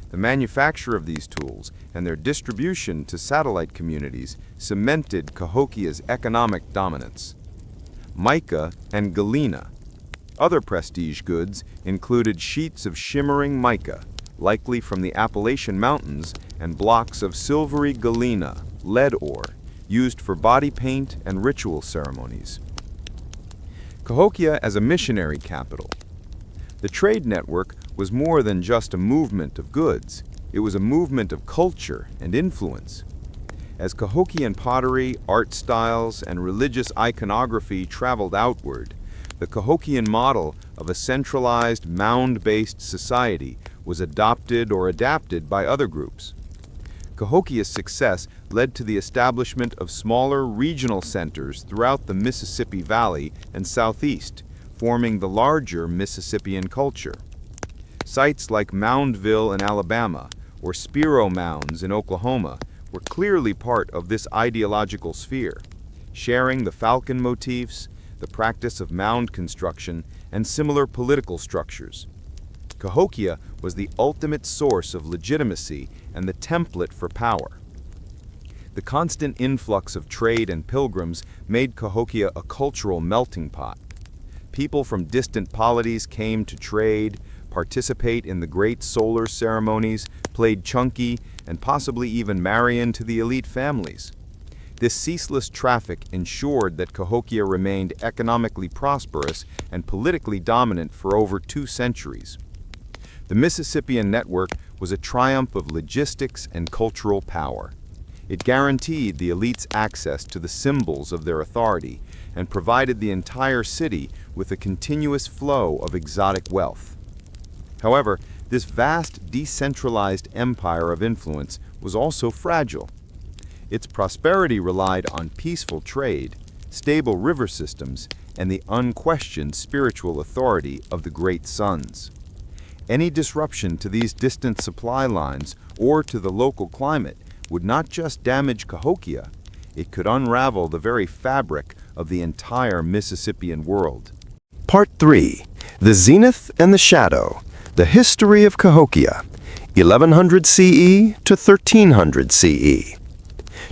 The manufacture of these tools and their distribution to satellite communities cemented Cahokia's economic dominance. Mica and galena. Other prestige goods included sheets of shimmering mica, likely from the Appalachian Mountains, and blocks of silvery galena, lead ore, used for body paint and ritual ceremonies. Cahokia as a missionary capital. The trade network was more than just a movement of goods. It was a movement of culture and influence. As Cahokian pottery, art styles, and religious iconography traveled outward, the Cahokian model of a centralized, mound-based society was adopted or adapted by other groups. Cahokia's success led to the establishment of smaller regional centers throughout the Mississippi Valley and Southeast, forming the larger Mississippian culture. Sites like Moundville in Alabama or Spiro Mounds in Oklahoma were clearly part of this ideological sphere, sharing the falcon motifs, the practice of mound construction, and similar political structures. Cahokia was the ultimate source of legitimacy and the template for power. The constant influx of trade and pilgrims made Cahokia a cultural melting pot. People from distant polities came to trade, participate in the great solar ceremonies, played chunky, and possibly even marry into the elite families. This ceaseless traffic ensured that Cahokia remained economically prosperous and politically dominant for over 2 centuries. The Mississippian network was a triumph of logistics and cultural power. It guaranteed the elites access to the symbols of their authority and provided the entire city with a continuous flow of exotic wealth. However, this vast decentralized empire of influence was also fragile. Its prosperity relied on peaceful trade, stable river systems, and the unquestioned spiritual authority of the great sons. Any disruption to these distant supply lines or to the local climate would not just damage Cahokia, it could unravel the very fabric of the entire Mississippian world. Part 3. The Zenith and the Shadow. The History of Cahokia, 1100 CE to 1300 CE.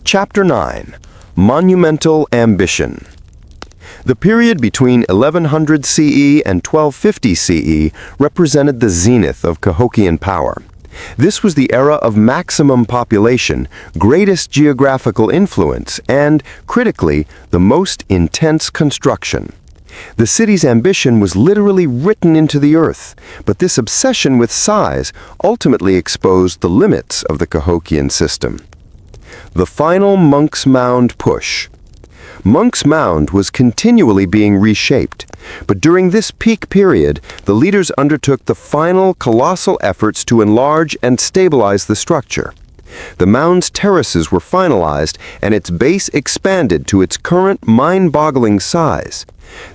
Chapter 9. Monumental Ambition. The period between 1100 CE and 1250 CE represented the zenith of Cahokian power. This was the era of maximum population, greatest geographical influence, and, critically, the most intense construction. The city's ambition was literally written into the earth, but this obsession with size ultimately exposed the limits of the Cahokian system. The final Monks Mound push. Monks Mound was continually being reshaped, but during this peak period, the leaders undertook the final colossal efforts to enlarge and stabilize the structure. The mound's terraces were finalized and its base expanded to its current mind-boggling size.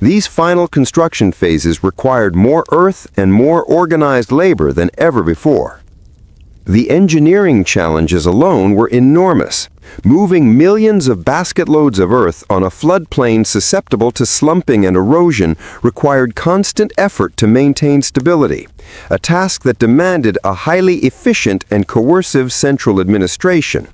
These final construction phases required more earth and more organized labor than ever before. The engineering challenges alone were enormous. Moving millions of basket loads of earth on a floodplain susceptible to slumping and erosion required constant effort to maintain stability, a task that demanded a highly efficient and coercive central administration.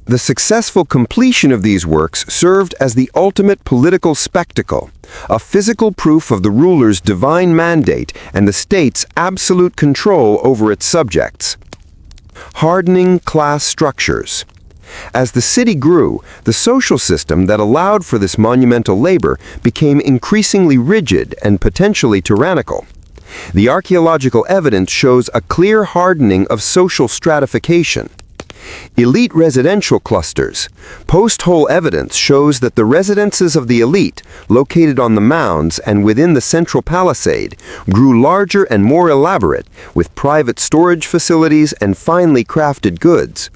The successful completion of these works served as the ultimate political spectacle, a physical proof of the ruler's divine mandate and the state's absolute control over its subjects. Hardening class structures. As the city grew, the social system that allowed for this monumental labor became increasingly rigid and potentially tyrannical. The archaeological evidence shows a clear hardening of social stratification. Elite residential clusters. Post-hole evidence shows that the residences of the elite, located on the mounds and within the central palisade, grew larger and more elaborate, with private storage facilities and finely crafted goods.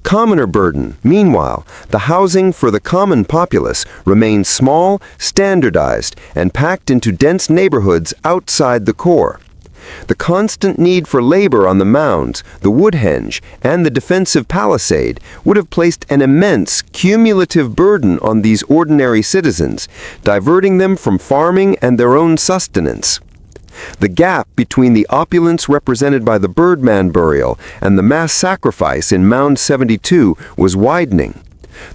Commoner burden, meanwhile, the housing for the common populace remained small, standardized, and packed into dense neighborhoods outside the core. The constant need for labor on the mounds, the woodhenge, and the defensive palisade would have placed an immense cumulative burden on these ordinary citizens, diverting them from farming and their own sustenance. The gap between the opulence represented by the Birdman burial and the mass sacrifice in Mound 72 was widening.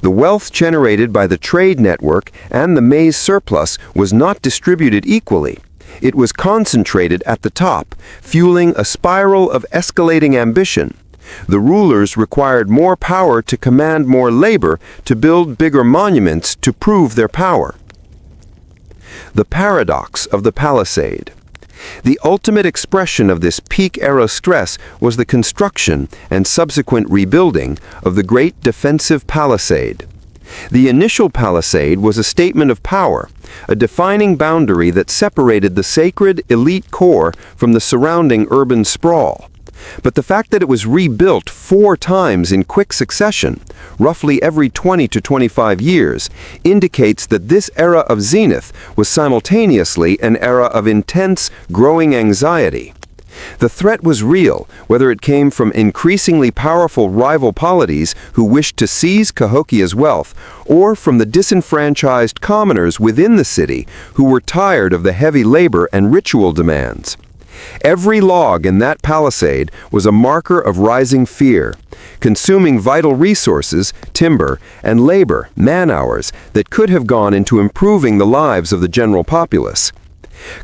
The wealth generated by the trade network and the maize surplus was not distributed equally. It was concentrated at the top, fueling a spiral of escalating ambition. The rulers required more power to command more labor to build bigger monuments to prove their power. The paradox of the palisade. The ultimate expression of this peak-era stress was the construction and subsequent rebuilding of the great defensive palisade. The initial palisade was a statement of power, a defining boundary that separated the sacred elite core from the surrounding urban sprawl. But the fact that it was rebuilt 4 times in quick succession, roughly every 20 to 25 years, indicates that this era of zenith was simultaneously an era of intense, growing anxiety. The threat was real, whether it came from increasingly powerful rival polities who wished to seize Cahokia's wealth, or from the disenfranchised commoners within the city who were tired of the heavy labor and ritual demands. Every log in that palisade was a marker of rising fear, consuming vital resources, timber, and labor, man-hours, that could have gone into improving the lives of the general populace.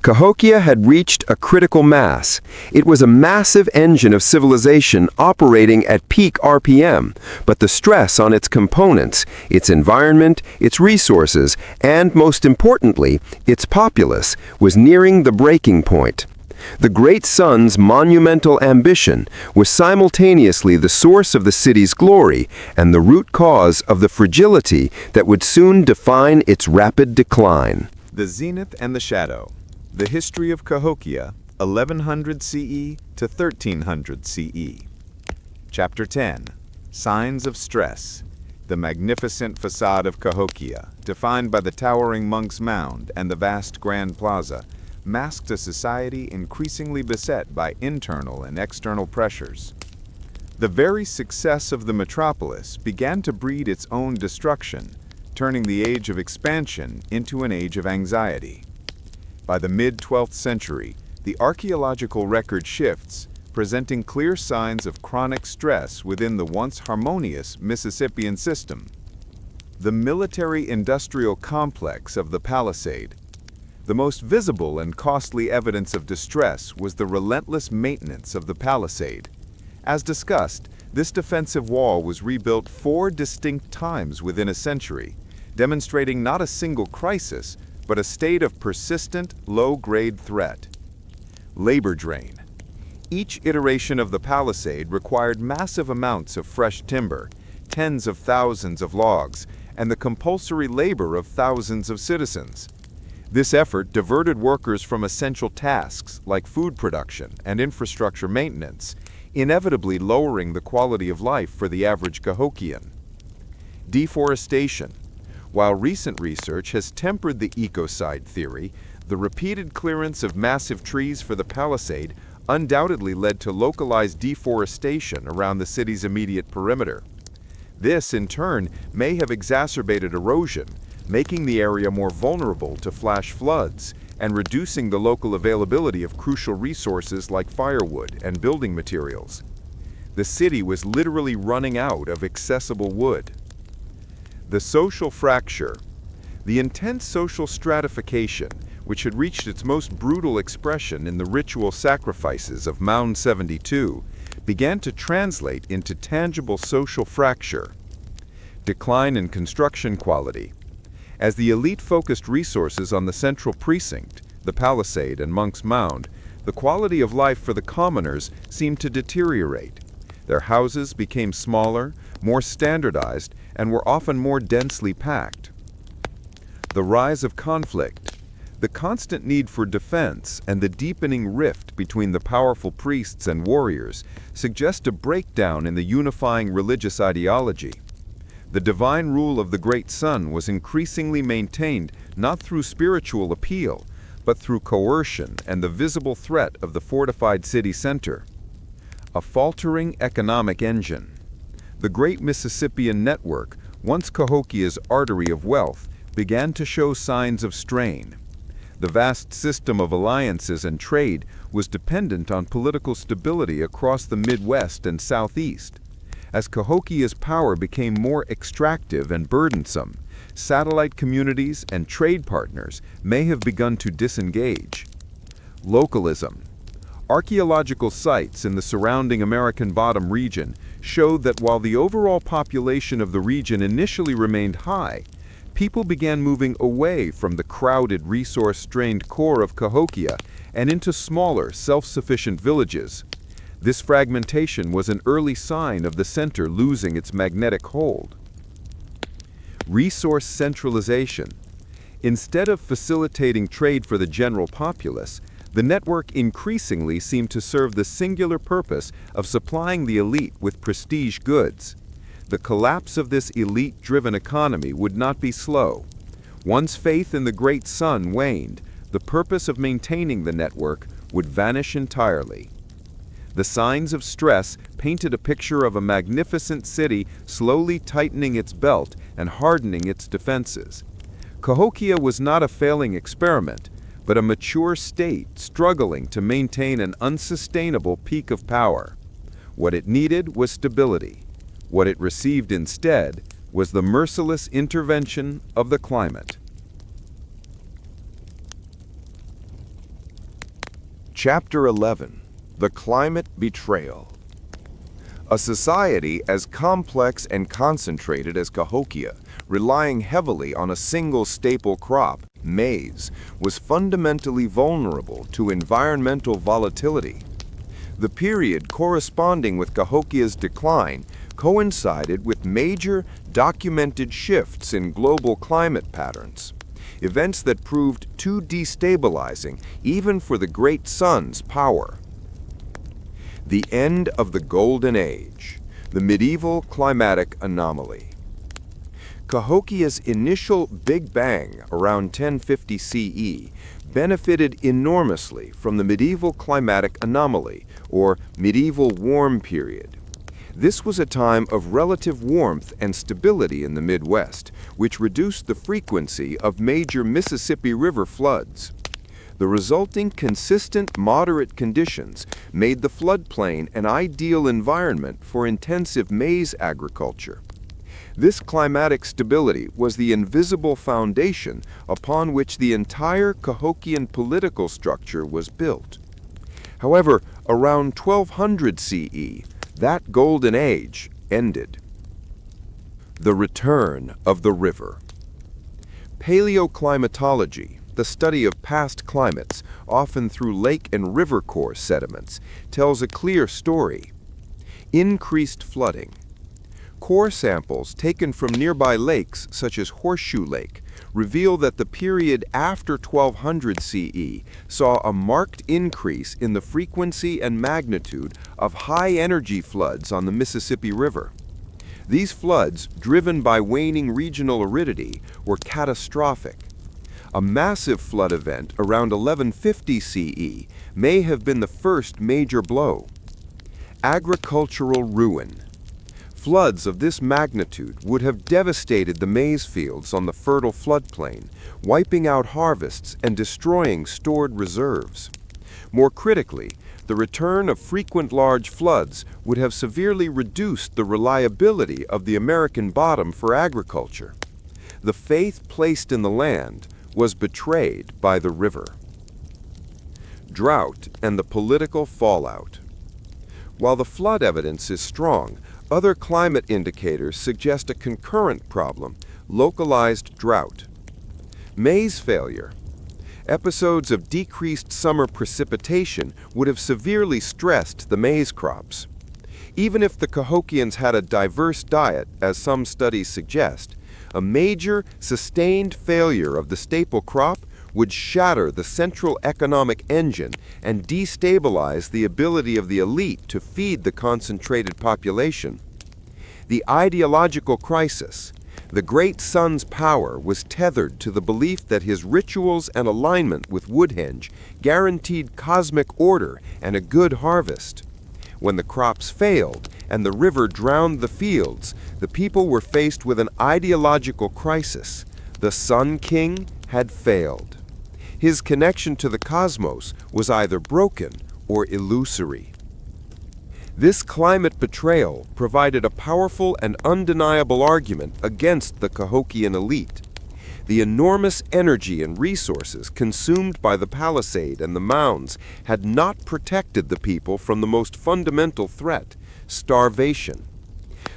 Cahokia had reached a critical mass. It was a massive engine of civilization operating at peak RPM, but the stress on its components, its environment, its resources, and most importantly, its populace, was nearing the breaking point. The great sun's monumental ambition was simultaneously the source of the city's glory and the root cause of the fragility that would soon define its rapid decline. The Zenith and the Shadow. The History of Cahokia, 1100 CE to 1300 CE. Chapter 10. Signs of Stress. The magnificent facade of Cahokia, defined by the towering Monks Mound and the vast Grand Plaza, masked a society increasingly beset by internal and external pressures. The very success of the metropolis began to breed its own destruction, turning the age of expansion into an age of anxiety. By the mid-12th century, the archaeological record shifts, presenting clear signs of chronic stress within the once harmonious Mississippian system. The military-industrial complex of the Palisade. The most visible and costly evidence of distress was the relentless maintenance of the Palisade. As discussed, this defensive wall was rebuilt 4 distinct times within a century, demonstrating not a single crisis, but a state of persistent, low-grade threat. Labor drain. Each iteration of the Palisade required massive amounts of fresh timber, tens of thousands of logs, and the compulsory labor of thousands of citizens. This effort diverted workers from essential tasks like food production and infrastructure maintenance, inevitably lowering the quality of life for the average Cahokian. Deforestation. While recent research has tempered the ecocide theory, the repeated clearance of massive trees for the Palisade undoubtedly led to localized deforestation around the city's immediate perimeter. This, in turn, may have exacerbated erosion, making the area more vulnerable to flash floods and reducing the local availability of crucial resources like firewood and building materials. The city was literally running out of accessible wood. The social fracture. The intense social stratification, which had reached its most brutal expression in the ritual sacrifices of Mound 72, began to translate into tangible social fracture. Decline in construction quality. As the elite focused resources on the central precinct, the Palisade and Monks Mound, the quality of life for the commoners seemed to deteriorate. Their houses became smaller, more standardized, and were often more densely packed. The rise of conflict. The constant need for defense and the deepening rift between the powerful priests and warriors suggest a breakdown in the unifying religious ideology. The divine rule of the Great Sun was increasingly maintained not through spiritual appeal, but through coercion and the visible threat of the fortified city center. A faltering economic engine. The great Mississippian network, once Cahokia's artery of wealth, began to show signs of strain. The vast system of alliances and trade was dependent on political stability across the Midwest and Southeast. As Cahokia's power became more extractive and burdensome, satellite communities and trade partners may have begun to disengage. Localism. Archaeological sites in the surrounding American Bottom region showed that while the overall population of the region initially remained high, people began moving away from the crowded, resource-strained core of Cahokia and into smaller, self-sufficient villages. This fragmentation was an early sign of the center losing its magnetic hold. Resource centralization. Instead of facilitating trade for the general populace, the network increasingly seemed to serve the singular purpose of supplying the elite with prestige goods. The collapse of this elite-driven economy would not be slow. Once faith in the Great Sun waned, the purpose of maintaining the network would vanish entirely. The signs of stress painted a picture of a magnificent city slowly tightening its belt and hardening its defenses. Cahokia was not a failing experiment, but a mature state struggling to maintain an unsustainable peak of power. What it needed was stability. What it received instead was the merciless intervention of the climate. Chapter 11. The Climate Betrayal. A society as complex and concentrated as Cahokia, relying heavily on a single staple crop, maize, was fundamentally vulnerable to environmental volatility. The period corresponding with Cahokia's decline coincided with major documented shifts in global climate patterns, events that proved too destabilizing even for the Great Sun's power. The end of the Golden Age, the medieval climatic anomaly. Cahokia's initial Big Bang around 1050 CE benefited enormously from the medieval climatic anomaly, or medieval warm period. This was a time of relative warmth and stability in the Midwest, which reduced the frequency of major Mississippi River floods. The resulting consistent moderate conditions made the floodplain an ideal environment for intensive maize agriculture. This climatic stability was the invisible foundation upon which the entire Cahokian political structure was built. However, around 1200 CE, that golden age ended. The return of the river. Paleoclimatology, the study of past climates, often through lake and river core sediments, tells a clear story. Increased flooding. Core samples taken from nearby lakes, such as Horseshoe Lake, reveal that the period after 1200 CE saw a marked increase in the frequency and magnitude of high-energy floods on the Mississippi River. These floods, driven by waning regional aridity, were catastrophic. A massive flood event around 1150 CE may have been the first major blow. Agricultural ruin. Floods of this magnitude would have devastated the maize fields on the fertile floodplain, wiping out harvests and destroying stored reserves. More critically, the return of frequent large floods would have severely reduced the reliability of the American bottom for agriculture. The faith placed in the land was betrayed by the river. Drought and the political fallout. While the flood evidence is strong, other climate indicators suggest a concurrent problem: localized drought. Maize failure. Episodes of decreased summer precipitation would have severely stressed the maize crops. Even if the Cahokians had a diverse diet, as some studies suggest, a major, sustained failure of the staple crop would shatter the central economic engine and destabilize the ability of the elite to feed the concentrated population. The ideological crisis. The great sun's power was tethered to the belief that his rituals and alignment with Woodhenge guaranteed cosmic order and a good harvest. When the crops failed and the river drowned the fields, the people were faced with an ideological crisis. The Sun King had failed. His connection to the cosmos was either broken or illusory. This climate betrayal provided a powerful and undeniable argument against the Cahokian elite. The enormous energy and resources consumed by the palisade and the mounds had not protected the people from the most fundamental threat: starvation.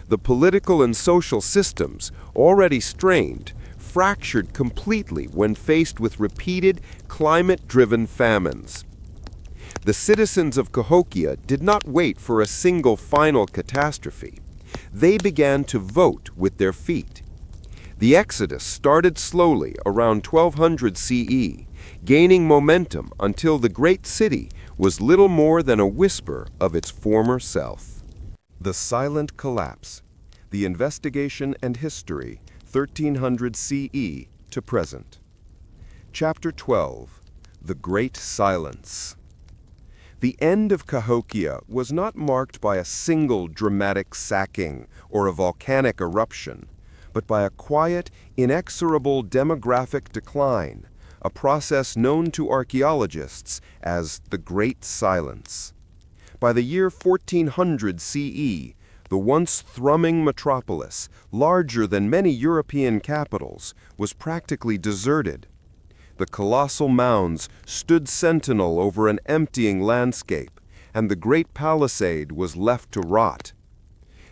The political and social systems, already strained, fractured completely when faced with repeated climate-driven famines. The citizens of Cahokia did not wait for a single final catastrophe. They began to vote with their feet. The exodus started slowly around 1200 CE, gaining momentum until the great city was little more than a whisper of its former self. The Silent Collapse. The Investigation and History, 1300 CE to present. Chapter 12. The Great Silence. The end of Cahokia was not marked by a single dramatic sacking or a volcanic eruption, but by a quiet, inexorable demographic decline, a process known to archaeologists as the Great Silence. By the year 1400 CE, the once thrumming metropolis, larger than many European capitals, was practically deserted. The colossal mounds stood sentinel over an emptying landscape, and the great palisade was left to rot.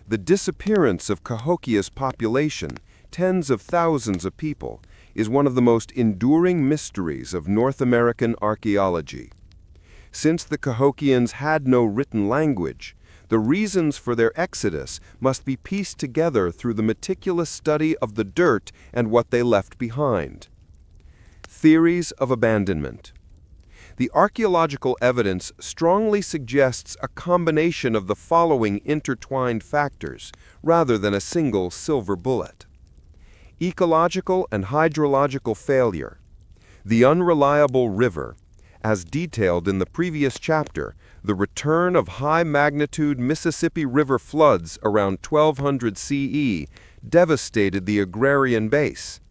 The disappearance of Cahokia's population, tens of thousands of people, is one of the most enduring mysteries of North American archaeology. Since the Cahokians had no written language, the reasons for their exodus must be pieced together through the meticulous study of the dirt and what they left behind. Theories of abandonment. The archaeological evidence strongly suggests a combination of the following intertwined factors, rather than a single silver bullet. Ecological and hydrological failure. The unreliable river. As detailed in the previous chapter, the return of high-magnitude Mississippi River floods around 1200 CE devastated the agrarian base.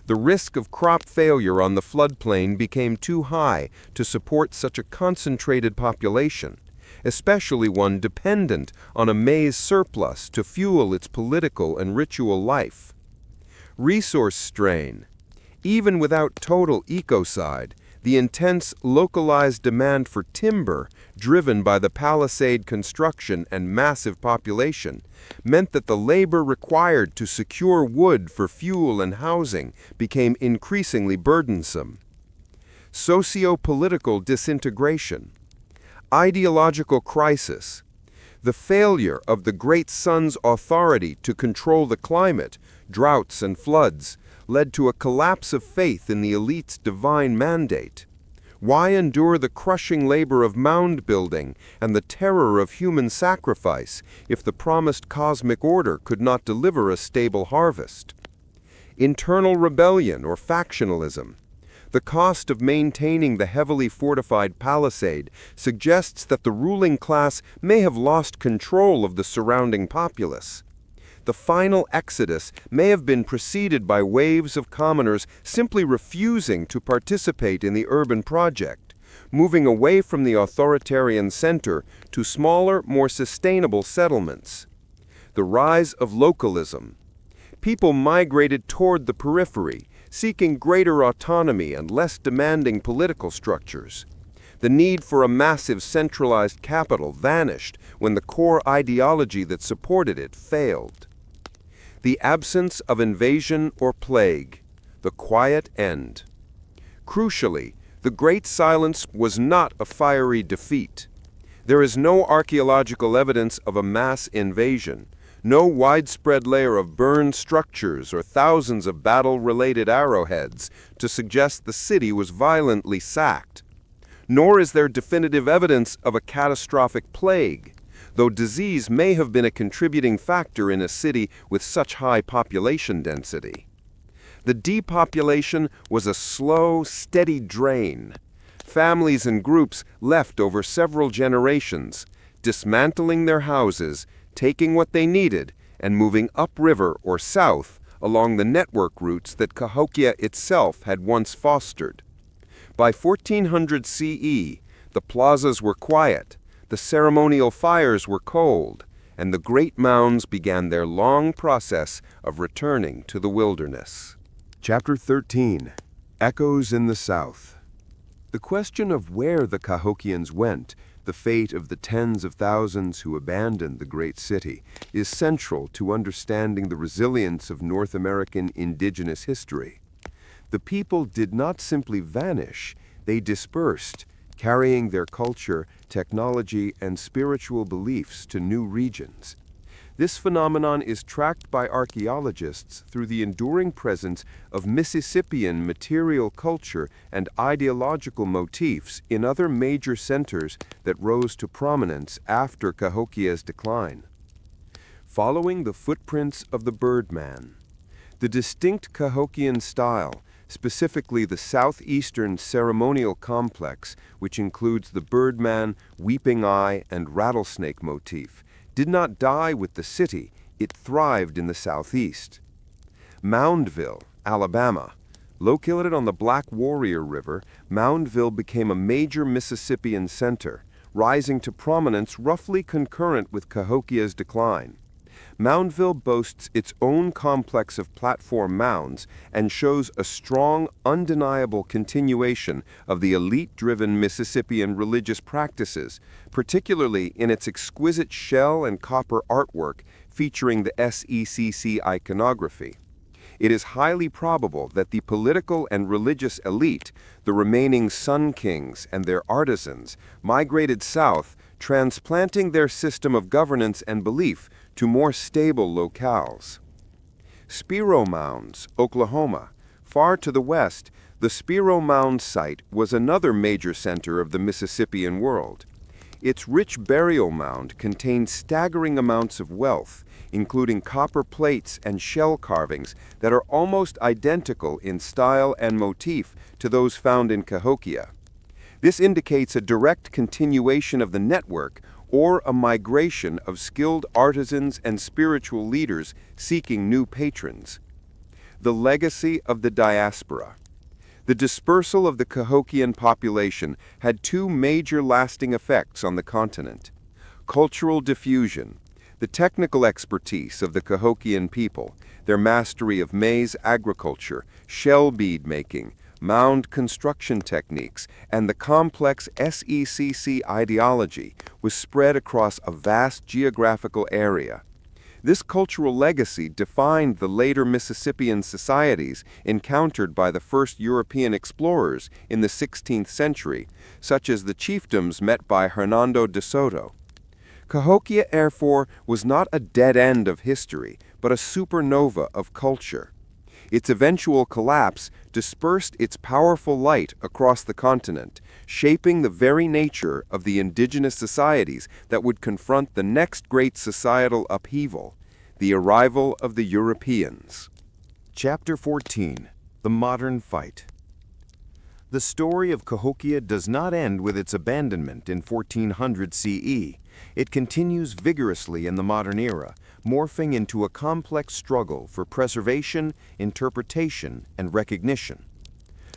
The risk of crop failure on the floodplain became too high to support such a concentrated population. especially one dependent on a maize surplus to fuel its political and ritual life. Resource strain. Even without total ecocide, the intense localized demand for timber, driven by the palisade construction and massive population, meant that the labor required to secure wood for fuel and housing became increasingly burdensome. Socio-political disintegration. Ideological crisis. The failure of the great sun's authority to control the climate, droughts and floods, led to a collapse of faith in the elite's divine mandate. Why endure the crushing labor of mound building and the terror of human sacrifice if the promised cosmic order could not deliver a stable harvest? Internal rebellion or factionalism. The cost of maintaining the heavily fortified palisade suggests that the ruling class may have lost control of the surrounding populace. The final exodus may have been preceded by waves of commoners simply refusing to participate in the urban project, moving away from the authoritarian center to smaller, more sustainable settlements. The rise of localism. People migrated toward the periphery, seeking greater autonomy and less demanding political structures. The need for a massive centralized capital vanished when the core ideology that supported it failed. The absence of invasion or plague, the quiet end. Crucially, the Great Silence was not a fiery defeat. There is no archaeological evidence of a mass invasion, no widespread layer of burned structures or thousands of battle-related arrowheads to suggest the city was violently sacked. Nor is there definitive evidence of a catastrophic plague, though disease may have been a contributing factor in a city with such high population density. The depopulation was a slow, steady drain. Families and groups left over several generations, dismantling their houses, taking what they needed, and moving upriver or south along the network routes that Cahokia itself had once fostered. By 1400 CE, the plazas were quiet, the ceremonial fires were cold, and the great mounds began their long process of returning to the wilderness. Chapter 13. Echoes in the South. The question of where the Cahokians went, the fate of the tens of thousands who abandoned the great city, is central to understanding the resilience of North American indigenous history. The people did not simply vanish, they dispersed, carrying their culture, technology, and spiritual beliefs to new regions. This phenomenon is tracked by archaeologists through the enduring presence of Mississippian material culture and ideological motifs in other major centers that rose to prominence after Cahokia's decline. Following the footprints of the Birdman. The distinct Cahokian style, specifically the southeastern ceremonial complex, which includes the Birdman, Weeping Eye, and Rattlesnake motif, did not die with the city, it thrived in the southeast. Moundville, Alabama. Located on the Black Warrior River, Moundville became a major Mississippian center, rising to prominence roughly concurrent with Cahokia's decline. Moundville boasts its own complex of platform mounds and shows a strong, undeniable continuation of the elite-driven Mississippian religious practices, particularly in its exquisite shell and copper artwork featuring the SECC iconography. It is highly probable that the political and religious elite, the remaining Sun Kings and their artisans, migrated south, transplanting their system of governance and belief to more stable locales. Spiro Mounds, Oklahoma. Far to the west, the Spiro Mound site was another major center of the Mississippian world. Its rich burial mound contained staggering amounts of wealth, including copper plates and shell carvings that are almost identical in style and motif to those found in Cahokia. This indicates a direct continuation of the network or a migration of skilled artisans and spiritual leaders seeking new patrons. The legacy of the diaspora. The dispersal of the Cahokian population had two major lasting effects on the continent. Cultural diffusion. The technical expertise of the Cahokian people, their mastery of maize agriculture, shell bead making, mound construction techniques, and the complex SECC ideology was spread across a vast geographical area. This cultural legacy defined the later Mississippian societies encountered by the first European explorers in the 16th century, such as the chiefdoms met by Hernando de Soto. Cahokia, therefore, was not a dead end of history, but a supernova of culture. Its eventual collapse dispersed its powerful light across the continent, shaping the very nature of the indigenous societies that would confront the next great societal upheaval, the arrival of the Europeans. Chapter 14. The Modern Fight. The story of Cahokia does not end with its abandonment in 1400 CE. It continues vigorously in the modern era, morphing into a complex struggle for preservation, interpretation, and recognition.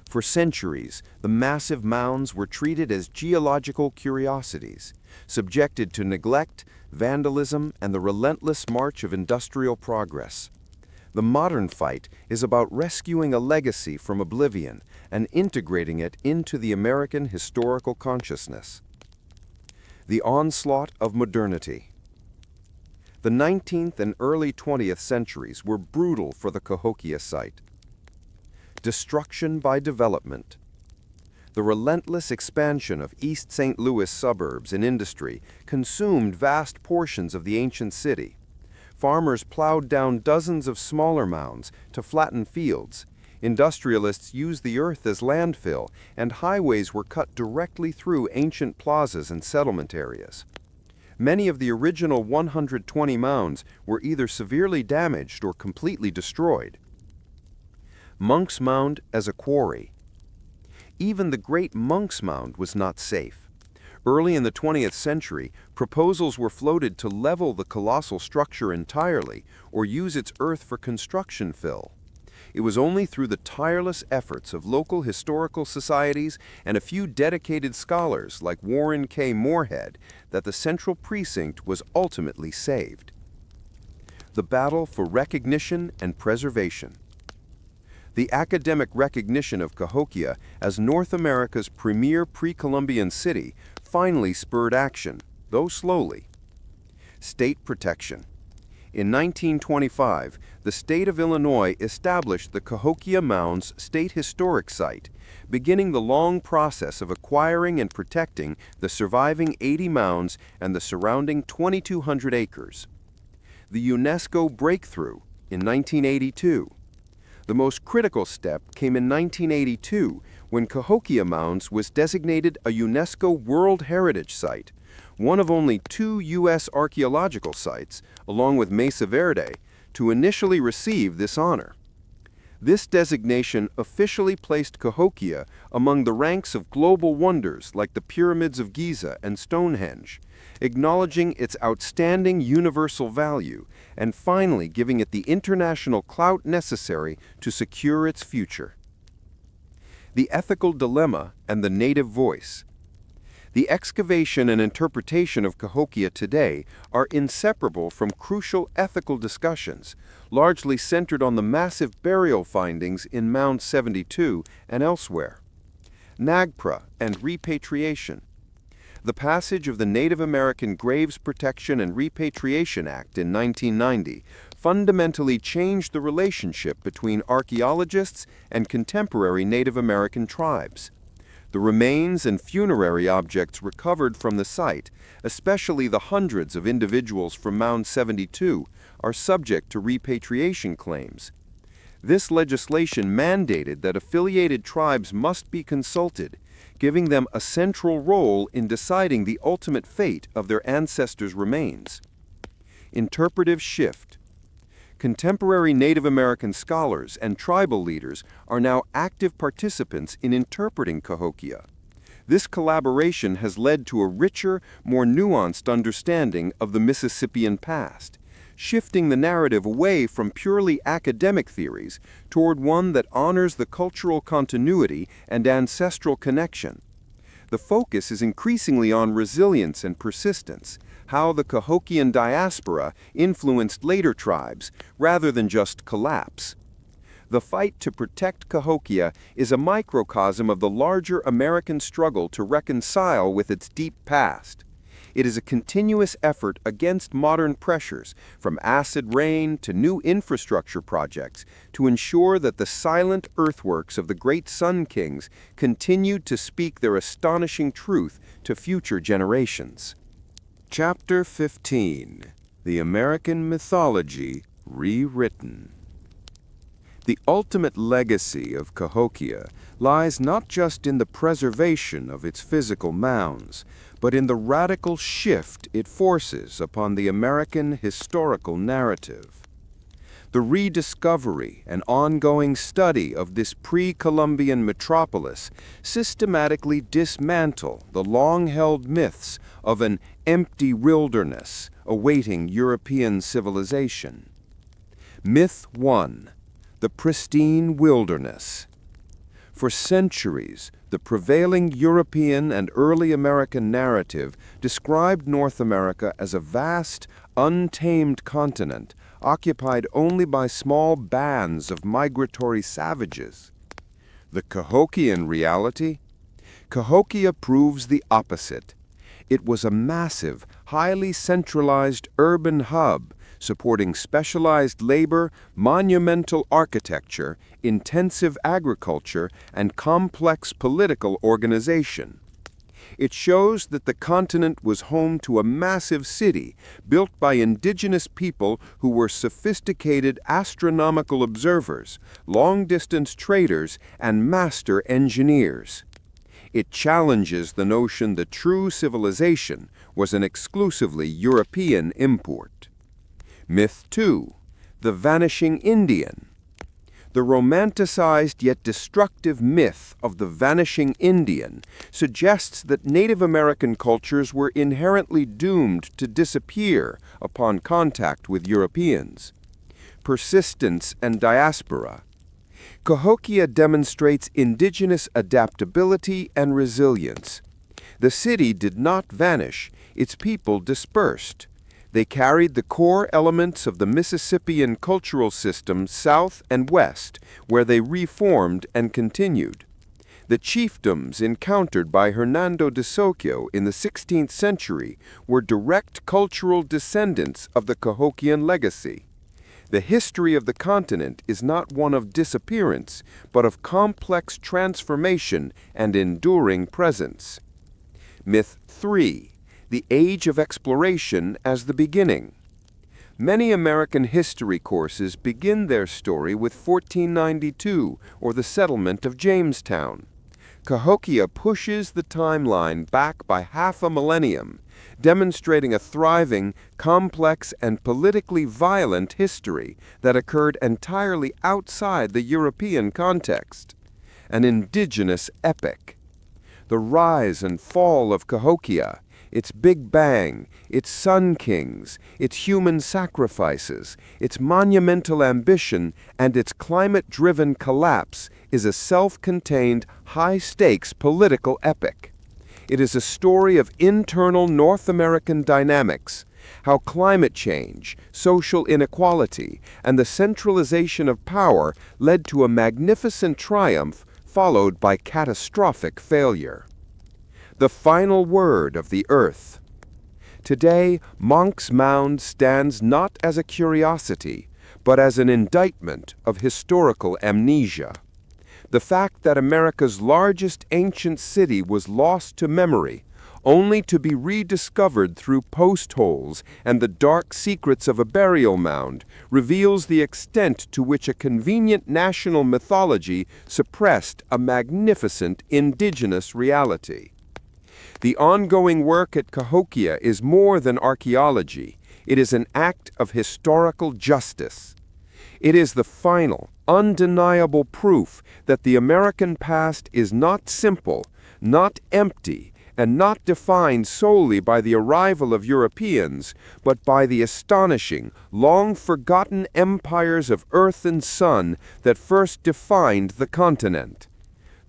For centuries, the massive mounds were treated as geological curiosities, subjected to neglect, vandalism, and the relentless march of industrial progress. The modern fight is about rescuing a legacy from oblivion and integrating it into the American historical consciousness. The onslaught of modernity. The 19th and early 20th centuries were brutal for the Cahokia site. Destruction by development. The relentless expansion of East St. Louis suburbs and industry consumed vast portions of the ancient city. Farmers plowed down dozens of smaller mounds to flatten fields. Industrialists used the earth as landfill, and highways were cut directly through ancient plazas and settlement areas. Many of the original 120 mounds were either severely damaged or completely destroyed. Monks Mound as a quarry. Even the great Monks Mound was not safe. Early in the 20th century, proposals were floated to level the colossal structure entirely or use its earth for construction fill. It was only through the tireless efforts of local historical societies and a few dedicated scholars like Warren K. Moorhead that the central precinct was ultimately saved. The battle for recognition and preservation. The academic recognition of Cahokia as North America's premier pre-Columbian city finally spurred action, though slowly. State protection. In 1925, the state of Illinois established the Cahokia Mounds State Historic Site, beginning the long process of acquiring and protecting the surviving 80 mounds and the surrounding 2,200 acres. The UNESCO breakthrough in 1982. The most critical step came in 1982 when Cahokia Mounds was designated a UNESCO World Heritage Site, one of only 2 U.S. archaeological sites, along with Mesa Verde, to initially receive this honor. This designation officially placed Cahokia among the ranks of global wonders like the Pyramids of Giza and Stonehenge, acknowledging its outstanding universal value and finally giving it the international clout necessary to secure its future. The ethical dilemma and the native voice. The excavation and interpretation of Cahokia today are inseparable from crucial ethical discussions, largely centered on the massive burial findings in Mound 72 and elsewhere. NAGPRA and repatriation. The passage of the Native American Graves Protection and Repatriation Act in 1990 fundamentally changed the relationship between archaeologists and contemporary Native American tribes. The remains and funerary objects recovered from the site, especially the hundreds of individuals from Mound 72, are subject to repatriation claims. This legislation mandated that affiliated tribes must be consulted, giving them a central role in deciding the ultimate fate of their ancestors' remains. Interpretive shift. Contemporary Native American scholars and tribal leaders are now active participants in interpreting Cahokia. This collaboration has led to a richer, more nuanced understanding of the Mississippian past, shifting the narrative away from purely academic theories toward one that honors the cultural continuity and ancestral connection. The focus is increasingly on resilience and persistence, how the Cahokian diaspora influenced later tribes rather than just collapse. The fight to protect Cahokia is a microcosm of the larger American struggle to reconcile with its deep past. It is a continuous effort against modern pressures, from acid rain to new infrastructure projects, to ensure that the silent earthworks of the great Sun Kings continued to speak their astonishing truth to future generations. Chapter 15: The American Mythology Rewritten. The ultimate legacy of Cahokia lies not just in the preservation of its physical mounds, but in the radical shift it forces upon the American historical narrative. The rediscovery and ongoing study of this pre-Columbian metropolis systematically dismantle the long-held myths of an empty wilderness awaiting European civilization. Myth 1. The pristine wilderness. For centuries, the prevailing European and early American narrative described North America as a vast, untamed continent occupied only by small bands of migratory savages. The Cahokian reality? Cahokia proves the opposite. It was a massive, highly centralized urban hub supporting specialized labor, monumental architecture, intensive agriculture, and complex political organization. It shows that the continent was home to a massive city built by indigenous people who were sophisticated astronomical observers, long-distance traders, and master engineers. It challenges the notion that true civilization was an exclusively European import. Myth 2. The Vanishing Indian. The romanticized yet destructive myth of the vanishing Indian suggests that Native American cultures were inherently doomed to disappear upon contact with Europeans. Persistence and diaspora. Cahokia demonstrates indigenous adaptability and resilience. The city did not vanish, its people dispersed. They carried the core elements of the Mississippian cultural system south and west, where they reformed and continued. The chiefdoms encountered by Hernando de Socio in the 16th century were direct cultural descendants of the Cahokian legacy. The history of the continent is not one of disappearance, but of complex transformation and enduring presence. Myth 3. The Age of Exploration as the Beginning. Many American history courses begin their story with 1492 or the settlement of Jamestown. Cahokia pushes the timeline back by half a millennium, demonstrating a thriving, complex, and politically violent history that occurred entirely outside the European context. An indigenous epic. The rise and fall of Cahokia, its Big Bang, its Sun Kings, its human sacrifices, its monumental ambition, and its climate-driven collapse is a self-contained, high-stakes political epic. It is a story of internal North American dynamics, how climate change, social inequality, and the centralization of power led to a magnificent triumph followed by catastrophic failure. The final word of the earth. Today, Monks Mound stands not as a curiosity, but as an indictment of historical amnesia. The fact that America's largest ancient city was lost to memory, only to be rediscovered through post holes and the dark secrets of a burial mound, reveals the extent to which a convenient national mythology suppressed a magnificent indigenous reality. The ongoing work at Cahokia is more than archaeology. It is an act of historical justice. It is the final, undeniable proof that the American past is not simple, not empty, and not defined solely by the arrival of Europeans, but by the astonishing, long-forgotten empires of earth and sun that first defined the continent.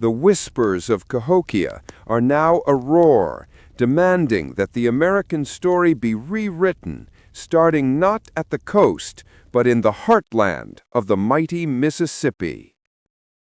The whispers of Cahokia are now a roar, demanding that the American story be rewritten, starting not at the coast, but in the heartland of the mighty Mississippi.